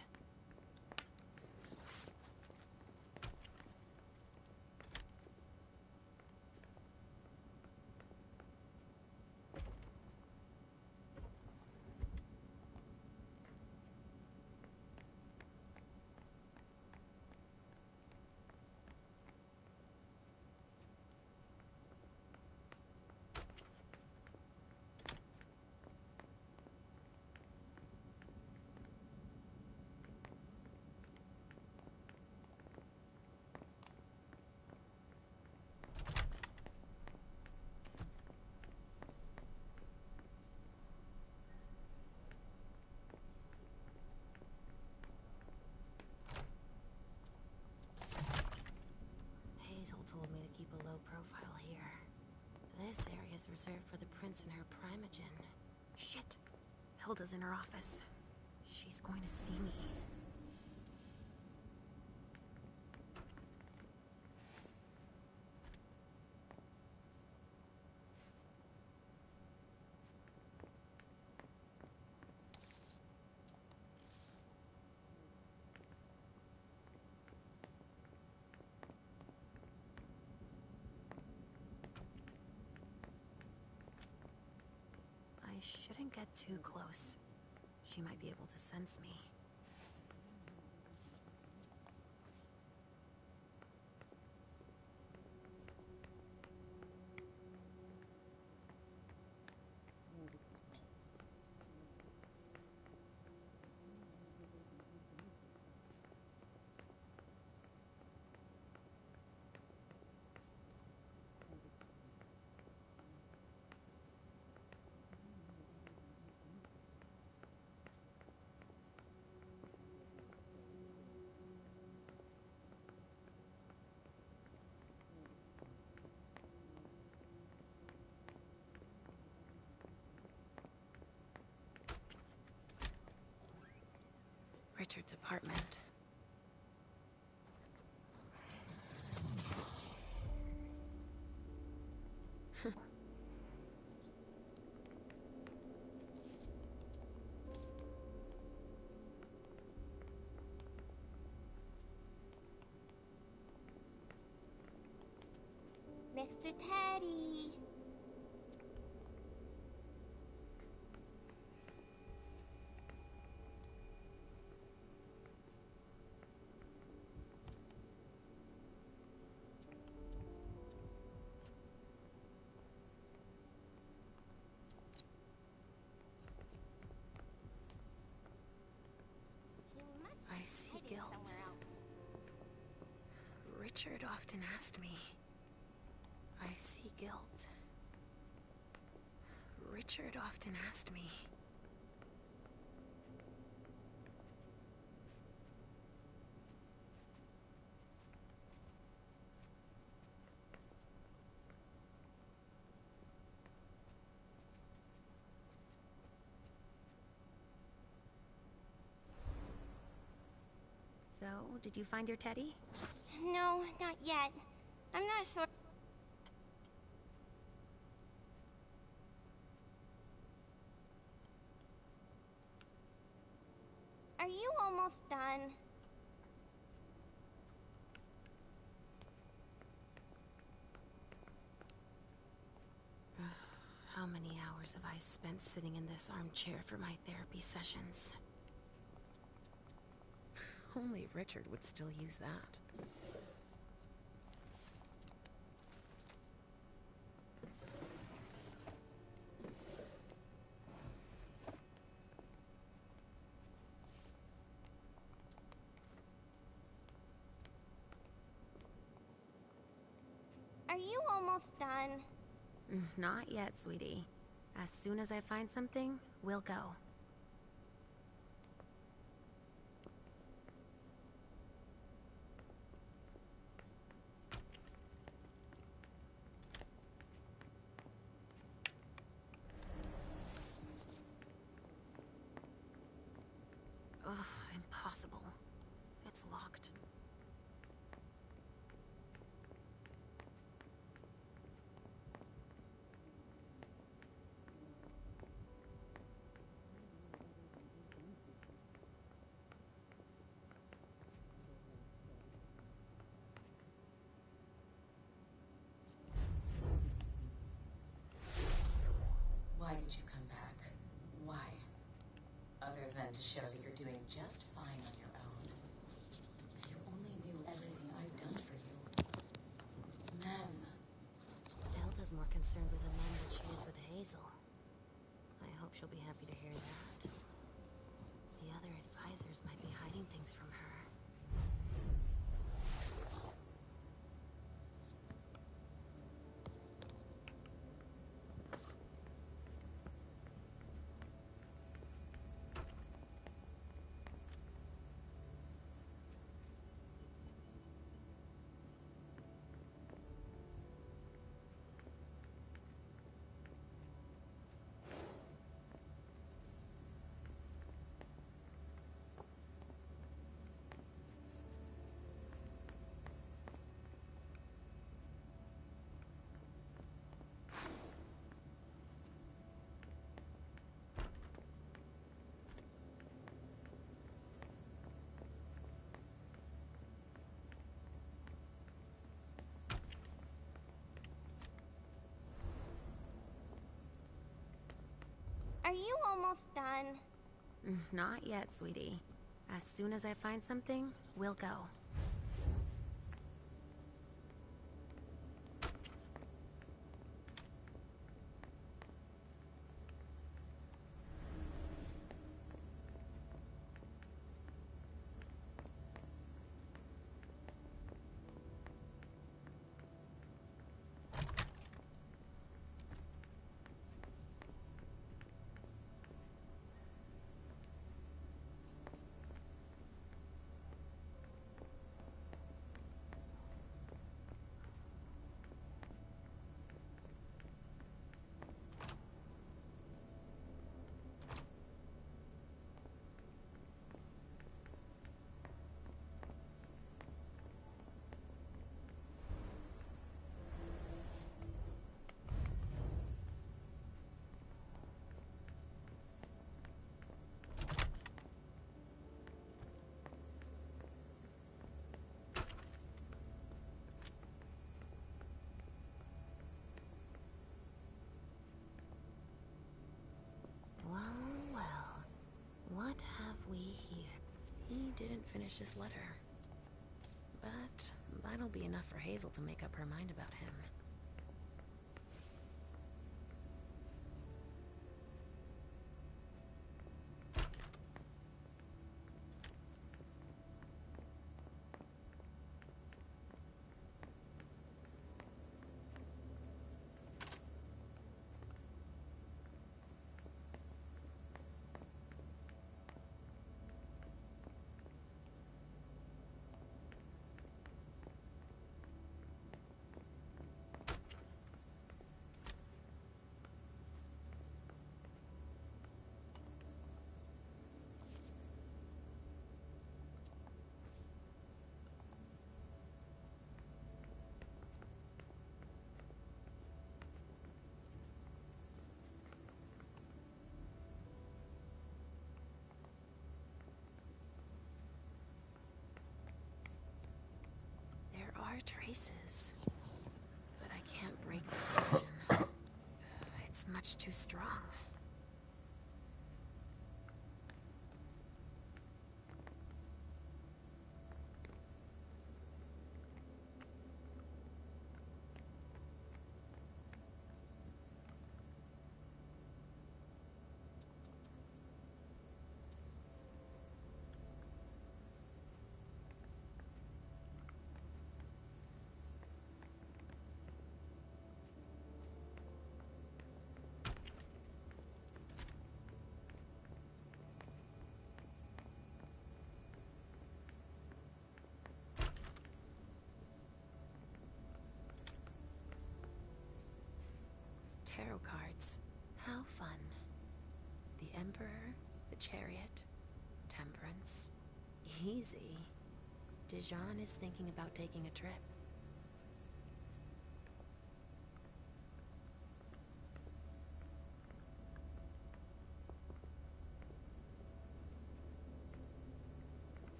Hazel told me to keep a low profile here. This area is reserved for the prince and her primogen. Shit. Hilda's in her office. She's going to see me. I shouldn't get too close. She might be able to sense me. Richard's apartment. Mr. Teddy! I see guilt. Richard often asked me. I see guilt. Richard often asked me. So, did you find your teddy? No, not yet. I'm not sure. Are you almost done? How many hours have I spent sitting in this armchair for my therapy sessions? Only Richard would still use that. Are you almost done? Not yet, sweetie. As soon as I find something, we'll go. did you come back? Why? Other than to show that you're doing just fine on your own. If you only knew everything I've done for you. Mem. Hilda's more concerned with the men than she is with Hazel. I hope she'll be happy to hear that. The other advisors might be hiding things from her. Are you almost done? Not yet, sweetie. As soon as I find something, we'll go. What have we here? He didn't finish his letter. But that'll be enough for Hazel to make up her mind about him. There are traces, but I can't break the illusion. It's much too strong. Tarot cards. How fun. The Emperor, the Chariot, Temperance. Easy. Dijon is thinking about taking a trip.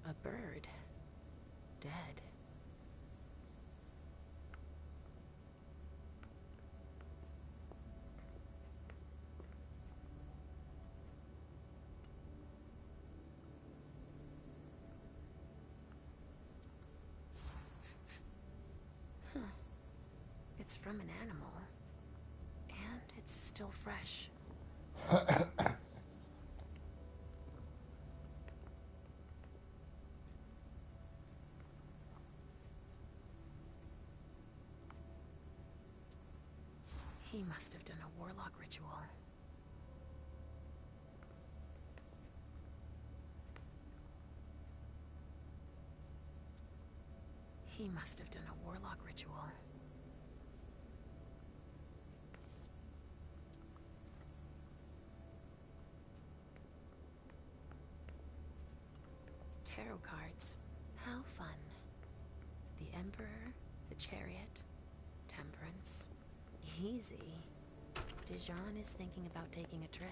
A bird. Dead. It's from an animal. And it's still fresh. He must have done a warlock ritual. He must have done a warlock ritual. Tarot cards. How fun. The Emperor, the Chariot, Temperance. Easy. Dijon is thinking about taking a trip.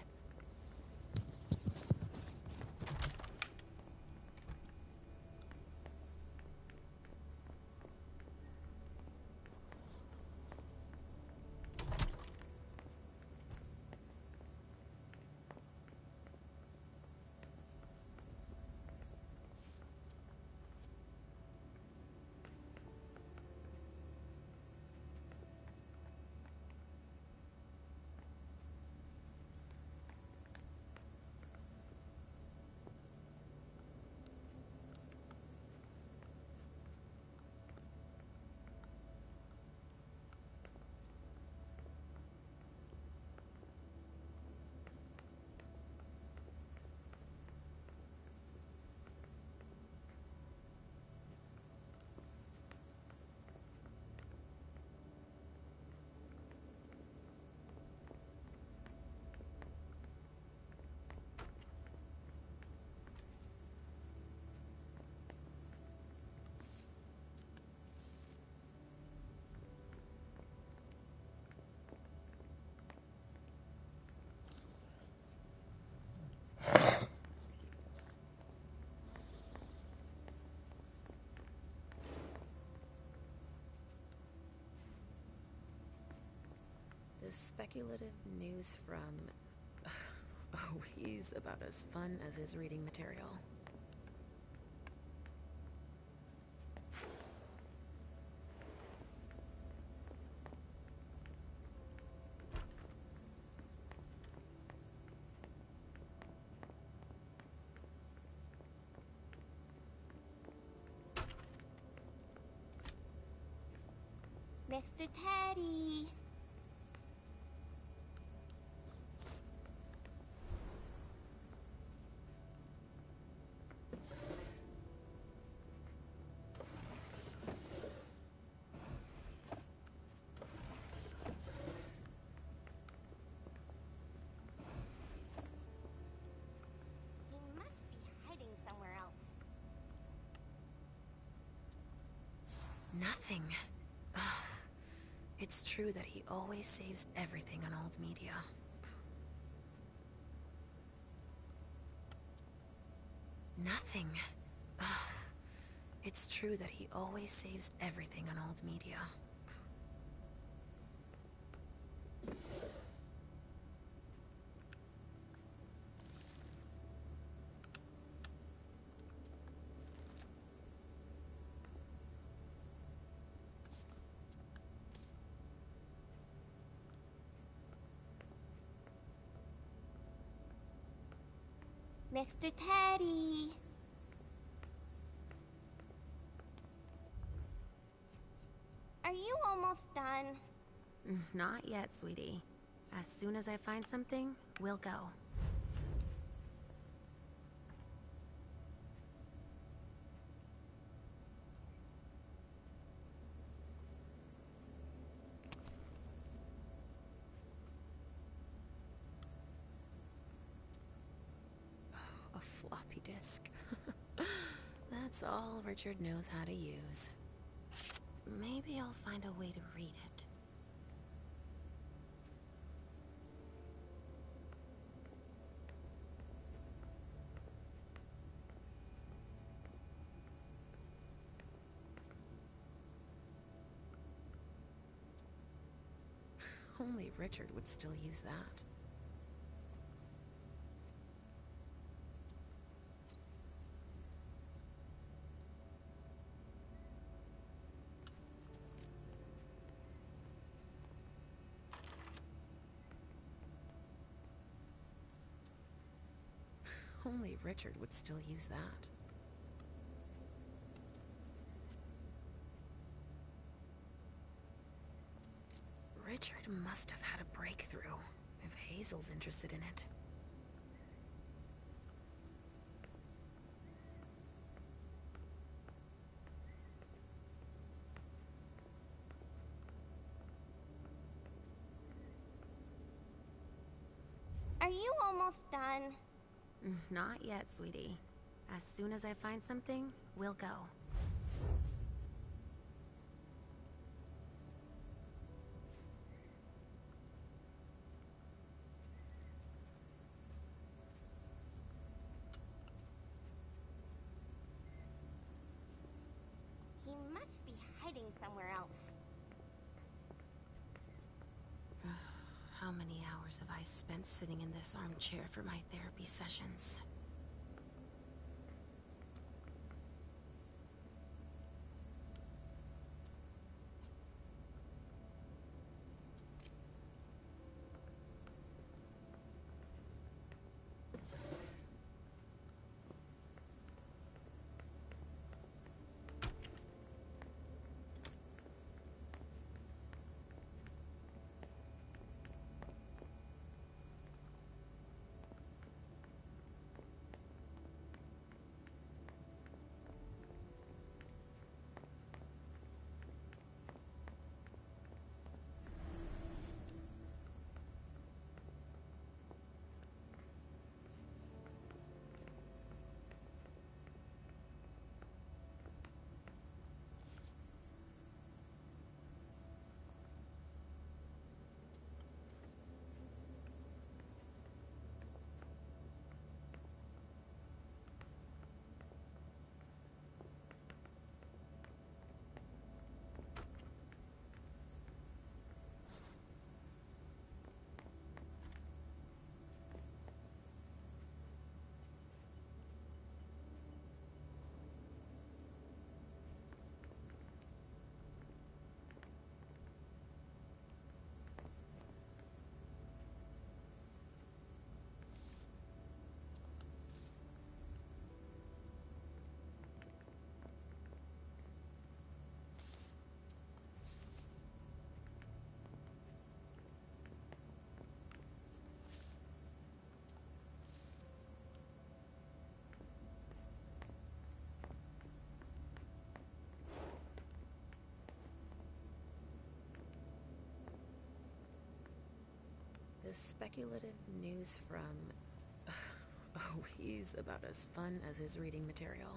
The speculative news from... Oh, he's about as fun as his reading material. Mr. Teddy! He must be hiding somewhere else. Nothing. It's true that he always saves everything on old media. Nothing. It's true that he always saves everything on old media. Mr. Teddy! Are you almost done? Not yet, sweetie. As soon as I find something, we'll go. A floppy disk. That's all Richard knows how to use. Maybe I'll find a way to read it. Only Richard would still use that. Only Richard would still use that. Richard must have had a breakthrough, if Hazel's interested in it. Are you almost done? Not yet, sweetie. As soon as I find something, we'll go. He must be hiding somewhere else. How many hours have I spent sitting in this armchair for my therapy sessions? The speculative news from... Oh, he's about as fun as his reading material.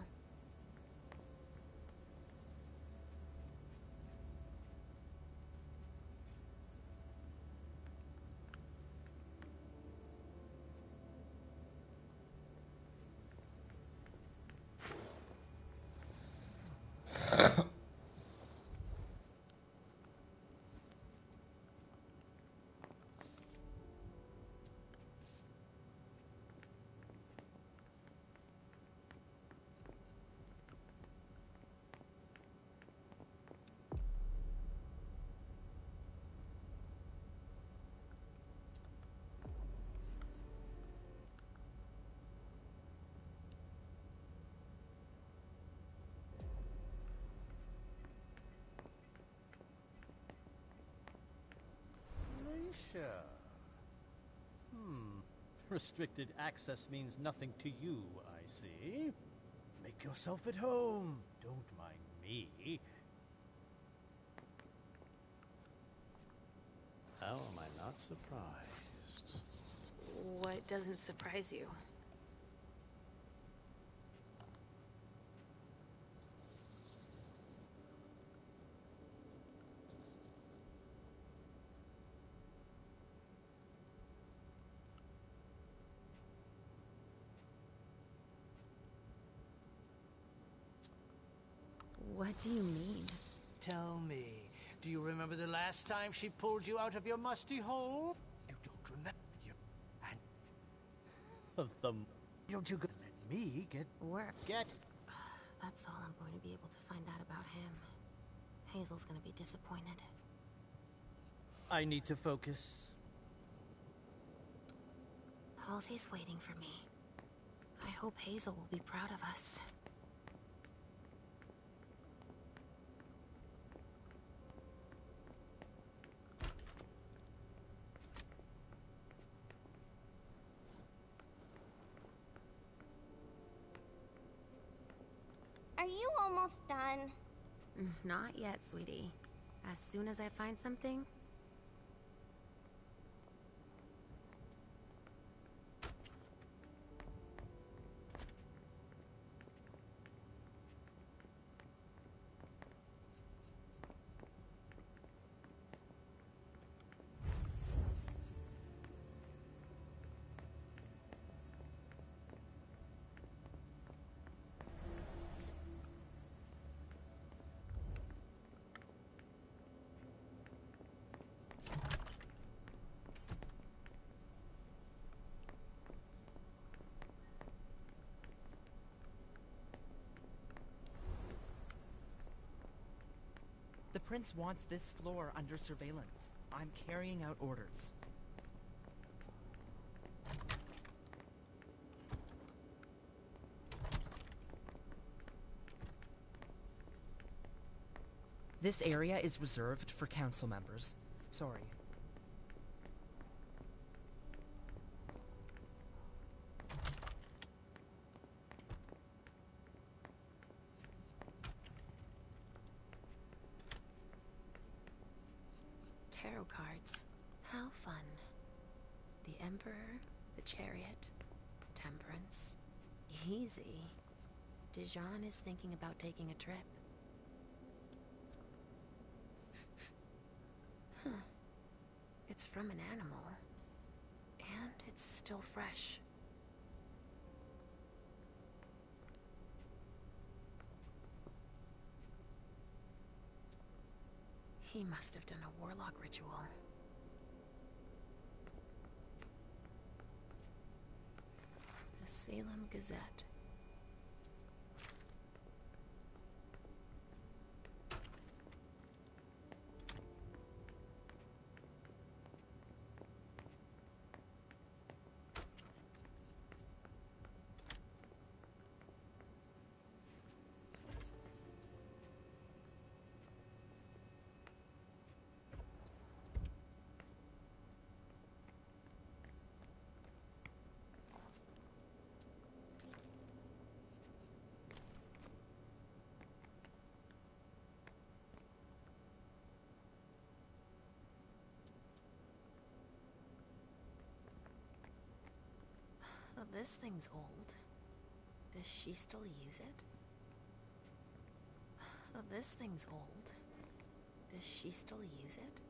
Alicia. Restricted access means nothing to you, I see. Make yourself at home. Don't mind me. How am I not surprised? What doesn't surprise you? What do you mean? Tell me, do you remember the last time she pulled you out of your musty hole? You don't remember. And don't you go let me get Work. Get. That's all I'm going to be able to find out about him. Hazel's gonna be disappointed. I need to focus. Halsey's waiting for me. hope Hazel will be proud of us. Are you almost done? Not yet, sweetie. As soon as I find something... The prince wants this floor under surveillance. I'm carrying out orders. This area is reserved for council members. Sorry. Tarot cards. How fun. The Emperor, the Chariot, Temperance. Easy. Dijon is thinking about taking a trip. Huh. It's from an animal. And it's still fresh. He must have done a warlock ritual. The Salem Gazette. Oh, this thing's old. Does she still use it? Oh, this thing's old. Does she still use it?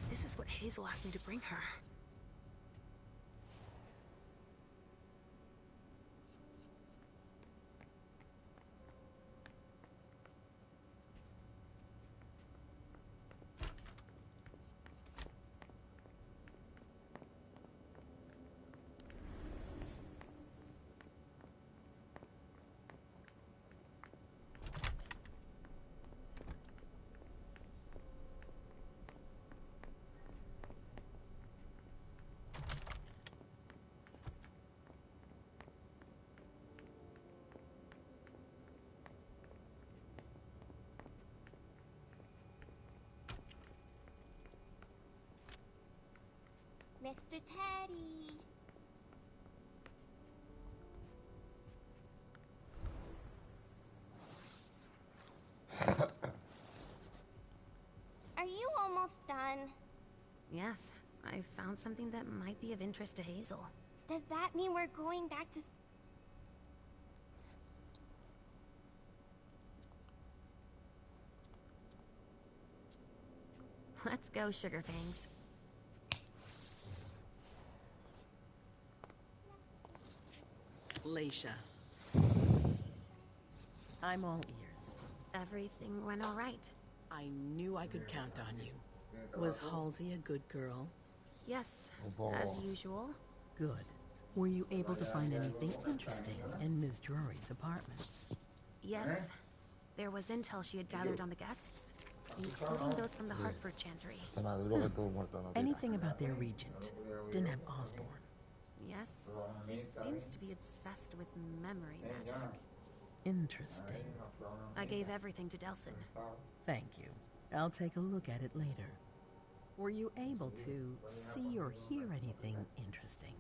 This is what Hazel asked me to bring her. Mr. Teddy. Are you almost done? Yes, I found something that might be of interest to Hazel. Does that mean we're going back to... Let's go, Sugarfangs. Leisha. I'm all ears. Everything went all right. I knew I could count on you. Was Halsey a good girl? Yes, as usual. Good. Were you able to find anything interesting in Ms. Drury's apartments? Yes. There was intel she had gathered on the guests, including those from the Hartford Chantry. Anything about their regent, Deneb Osborne? Yes, he seems to be obsessed with memory magic. Interesting. I gave everything to Delsin. Thank you. I'll take a look at it later. Were you able to see or hear anything interesting?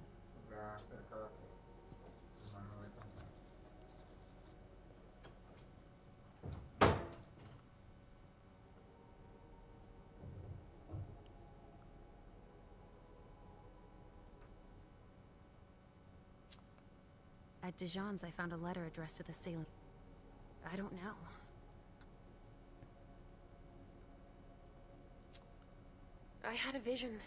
At Dijon's, I found a letter addressed to the Salem. I don't know. I had a vision.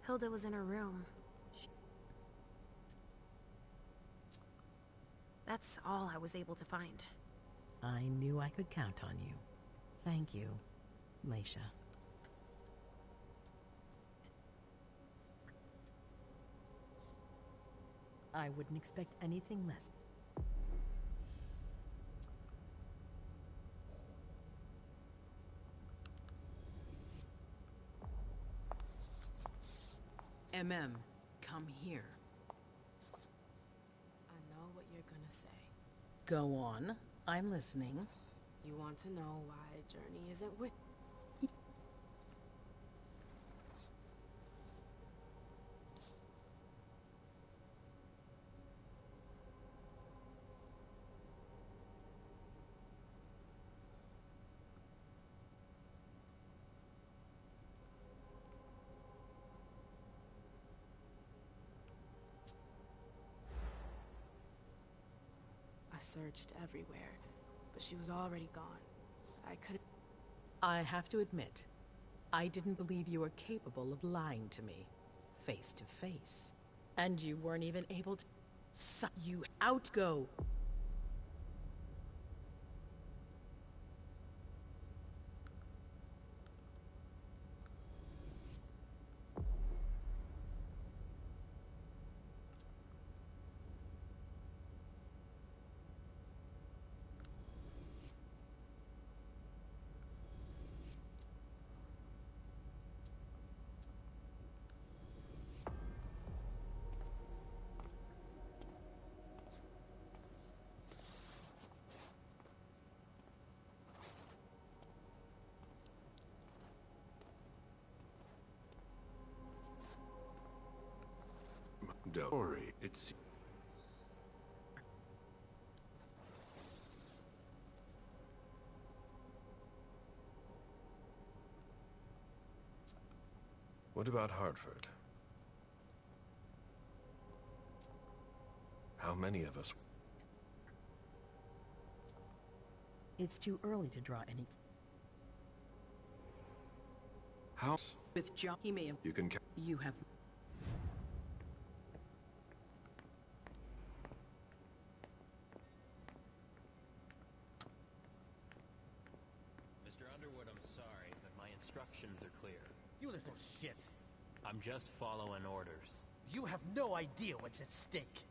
Hilda was in her room. That's all I was able to find. I knew I could count on you. Thank you, Leisha. I wouldn't expect anything less. Come here. I know what you're gonna say. Go on. I'm listening. You want to know why Journey isn't with... I searched everywhere, but she was already gone. I couldn't... I have to admit, I didn't believe you were capable of lying to me, face to face. And you weren't even able to... You outgo! Don't worry, it's... What about Hartford? How many of us? It's too early to draw any... How? With John, he may have... You can... You have... Mr. Underwood, I'm sorry, but my instructions are clear. You little shit. I'm just following orders. You have no idea what's at stake.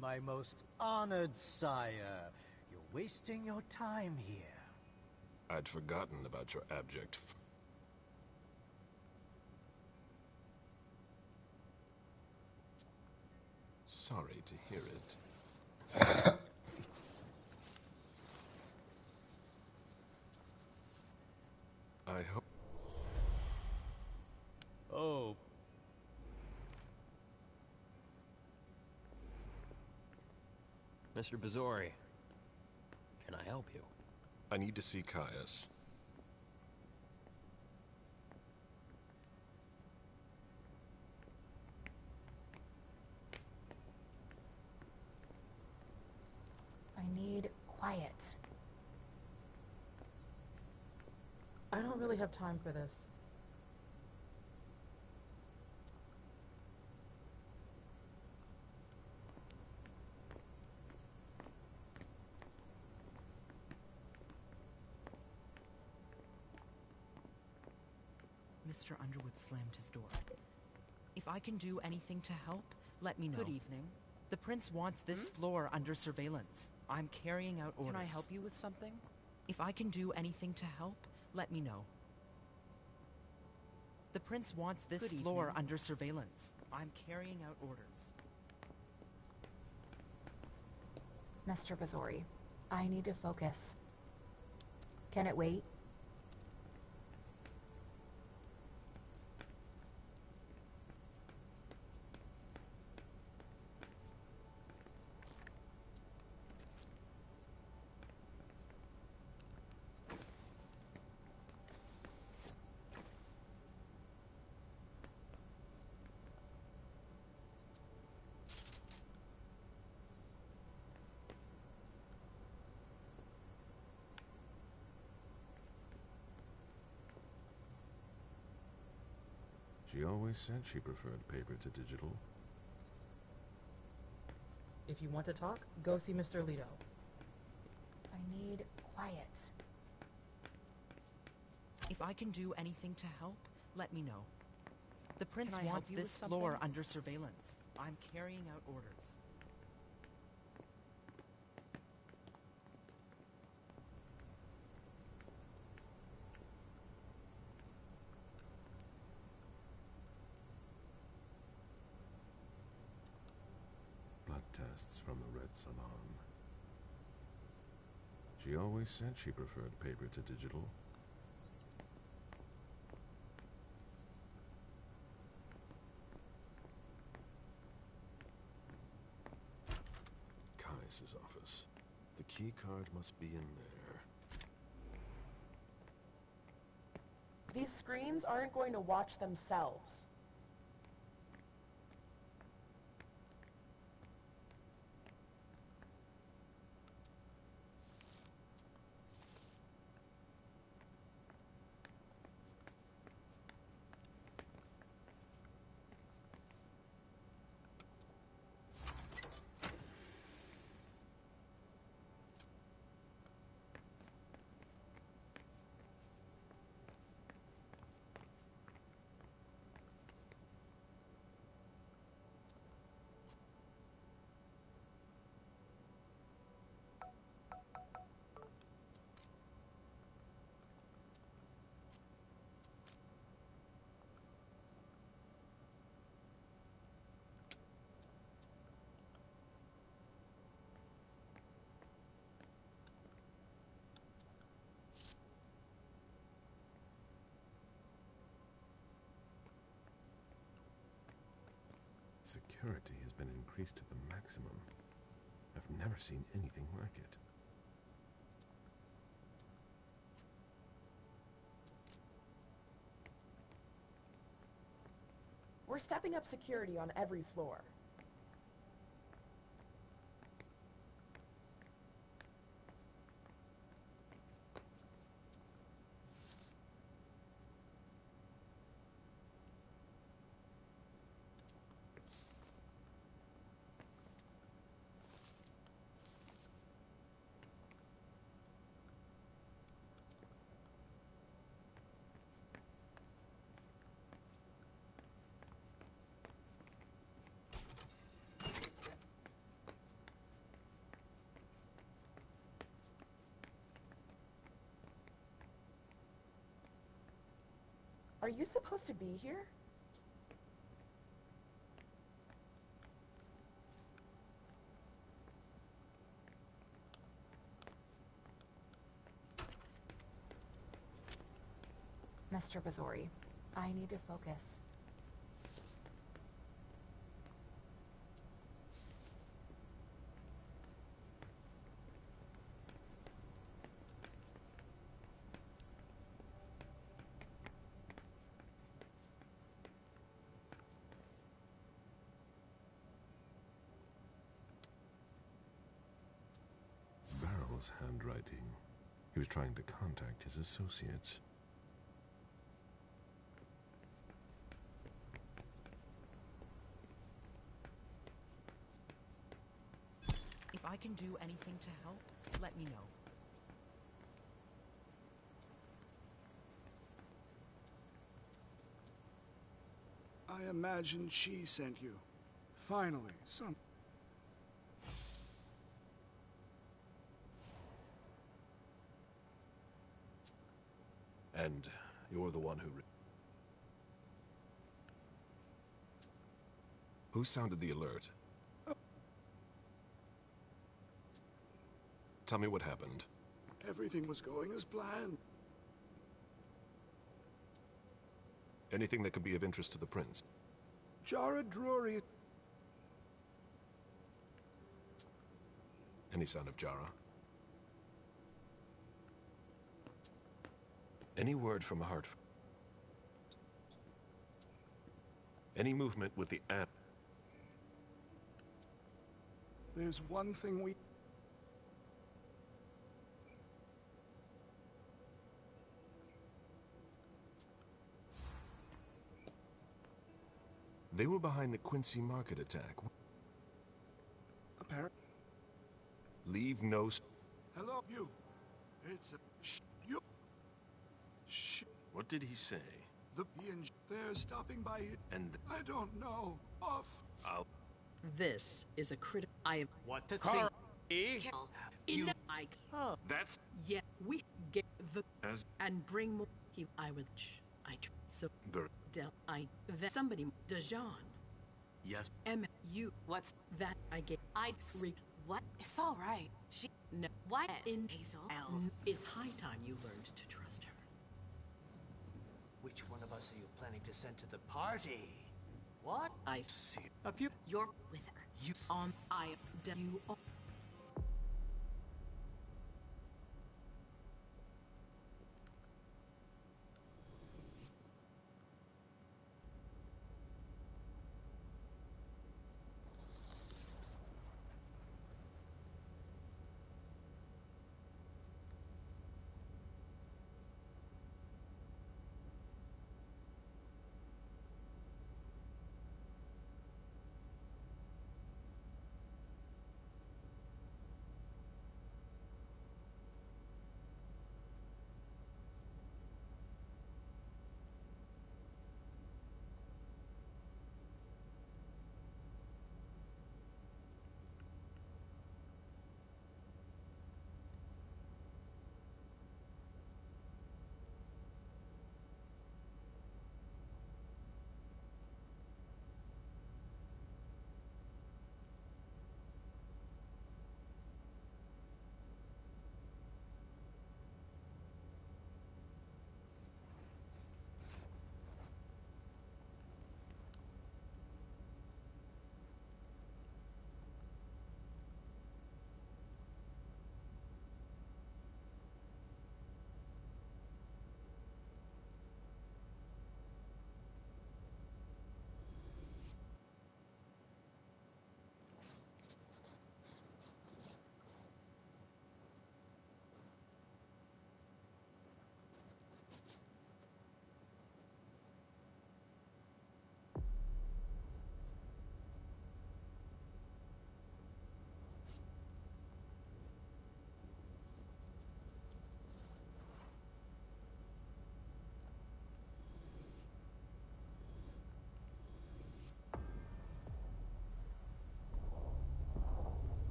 My most honored sire, you're wasting your time here. I'd forgotten about your abject... Sorry to hear it. I hope... Oh. Mr. Bazori, can I help you? I need to see Caius. I need quiet. I don't really have time for this. Mr. Underwood slammed his door. If I can do anything to help, let me know. Good evening. The prince wants this floor under surveillance. I'm carrying out orders. Can I help you with something? If I can do anything to help, let me know. The prince wants this floor under surveillance. I'm carrying out orders. Mr. Bazori, I need to focus. Can it wait? She always said she preferred paper to digital. If you want to talk, go see Mr. Leto. I need quiet. If I can do anything to help, let me know. The prince Can I help wants you this with something? floor under surveillance. I'm carrying out orders. Blood tests from the Red Salon. She always said she preferred paper to digital. Caius's office. The key card must be in there. These screens aren't going to watch themselves. Security has been increased to the maximum. I've never seen anything like it. We're stepping up security on every floor. Are you supposed to be here? Mr. Bazori, I need to focus. Barrel's handwriting. He was trying to contact his associates. I can do anything to help, let me know. I imagine she sent you. Finally, some... And you're the one who... Who sounded the alert? Tell me what happened. Everything was going as planned. Anything that could be of interest to the prince? Jara Drury... Any sign of Jara? Any word from Hart? Any movement with the app? There's one thing we... They were behind the Quincy Market attack. Apparently. Leave no... Hello, you. It's a... you. What did he say? They're stopping by it. And... I don't know. Off. I'll... This is a critical... I am... What to Carl. think? In the mic. Oh. That's... Yeah, we get the... As... And bring more... I would... So... Del... Somebody... Dijon. Yes. You... What's... That I get... What? It's all right. She... No... What? In Hazel... It's high time you learned to trust her. Which one of us are you planning to send to the party? What? I see. A few... You're with her. You... I... You...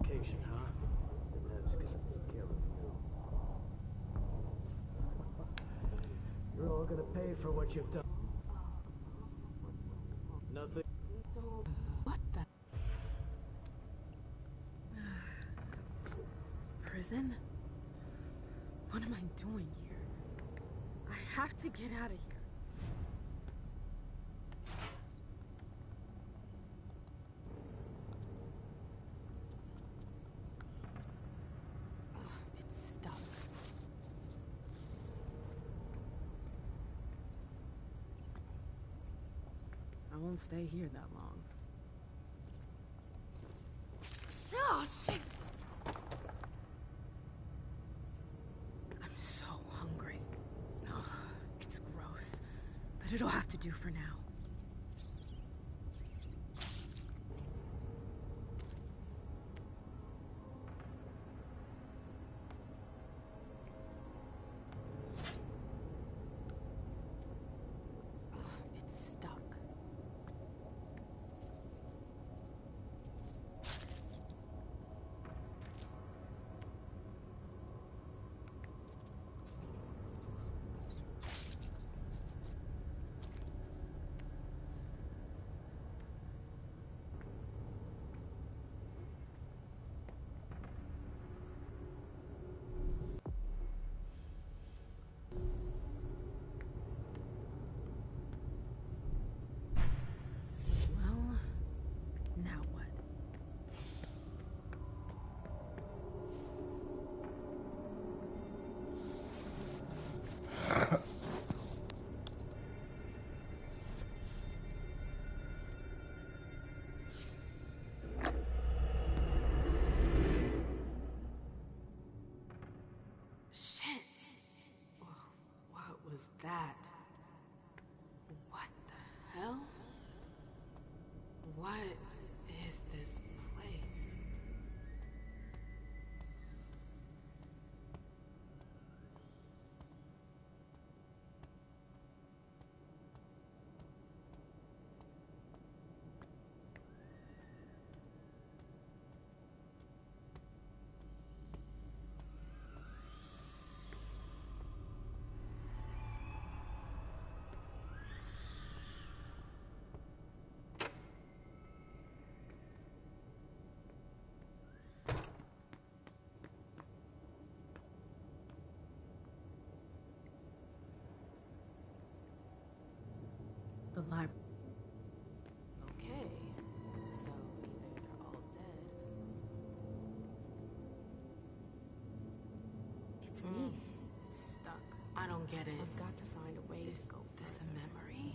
Vacation, huh? That's gonna take care of you. You're all gonna pay for what you've done. Nothing. What the? Prison? What am I doing here? I have to get out of here. I won't stay here that long. Oh, shit! I'm so hungry. Ugh, it's gross. But it'll have to do for now. that? What the hell? What is this place? The library. Okay, so either they're all dead. It's me. It's stuck. I don't get it. I've got to find a way Is to go this a further. memory?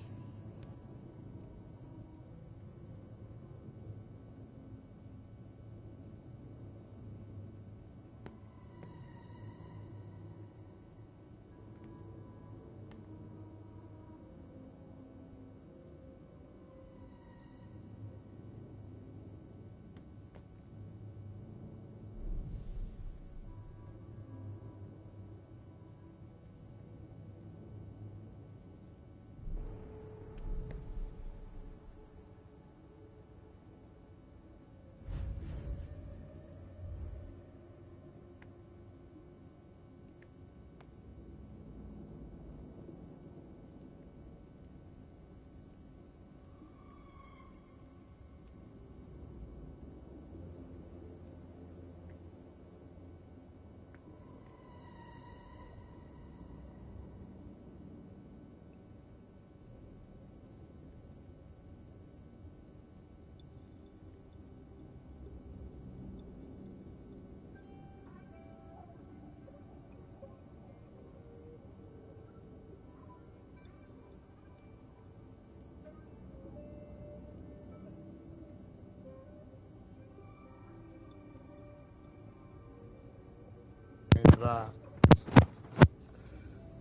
Mientras,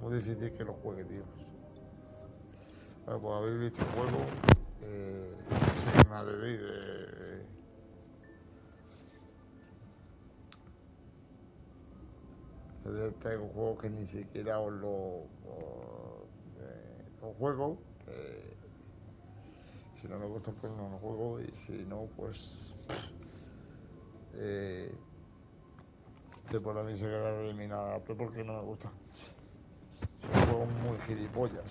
muy difícil que lo juegue, tío. Bueno, pues habéis visto el juego, sin nada de este es un juego que ni siquiera os lo juego. Si no me gusta, pues no lo juego, y si no, pues por a mí se queda eliminada, pero porque no me gusta. Es un juego muy gilipollas.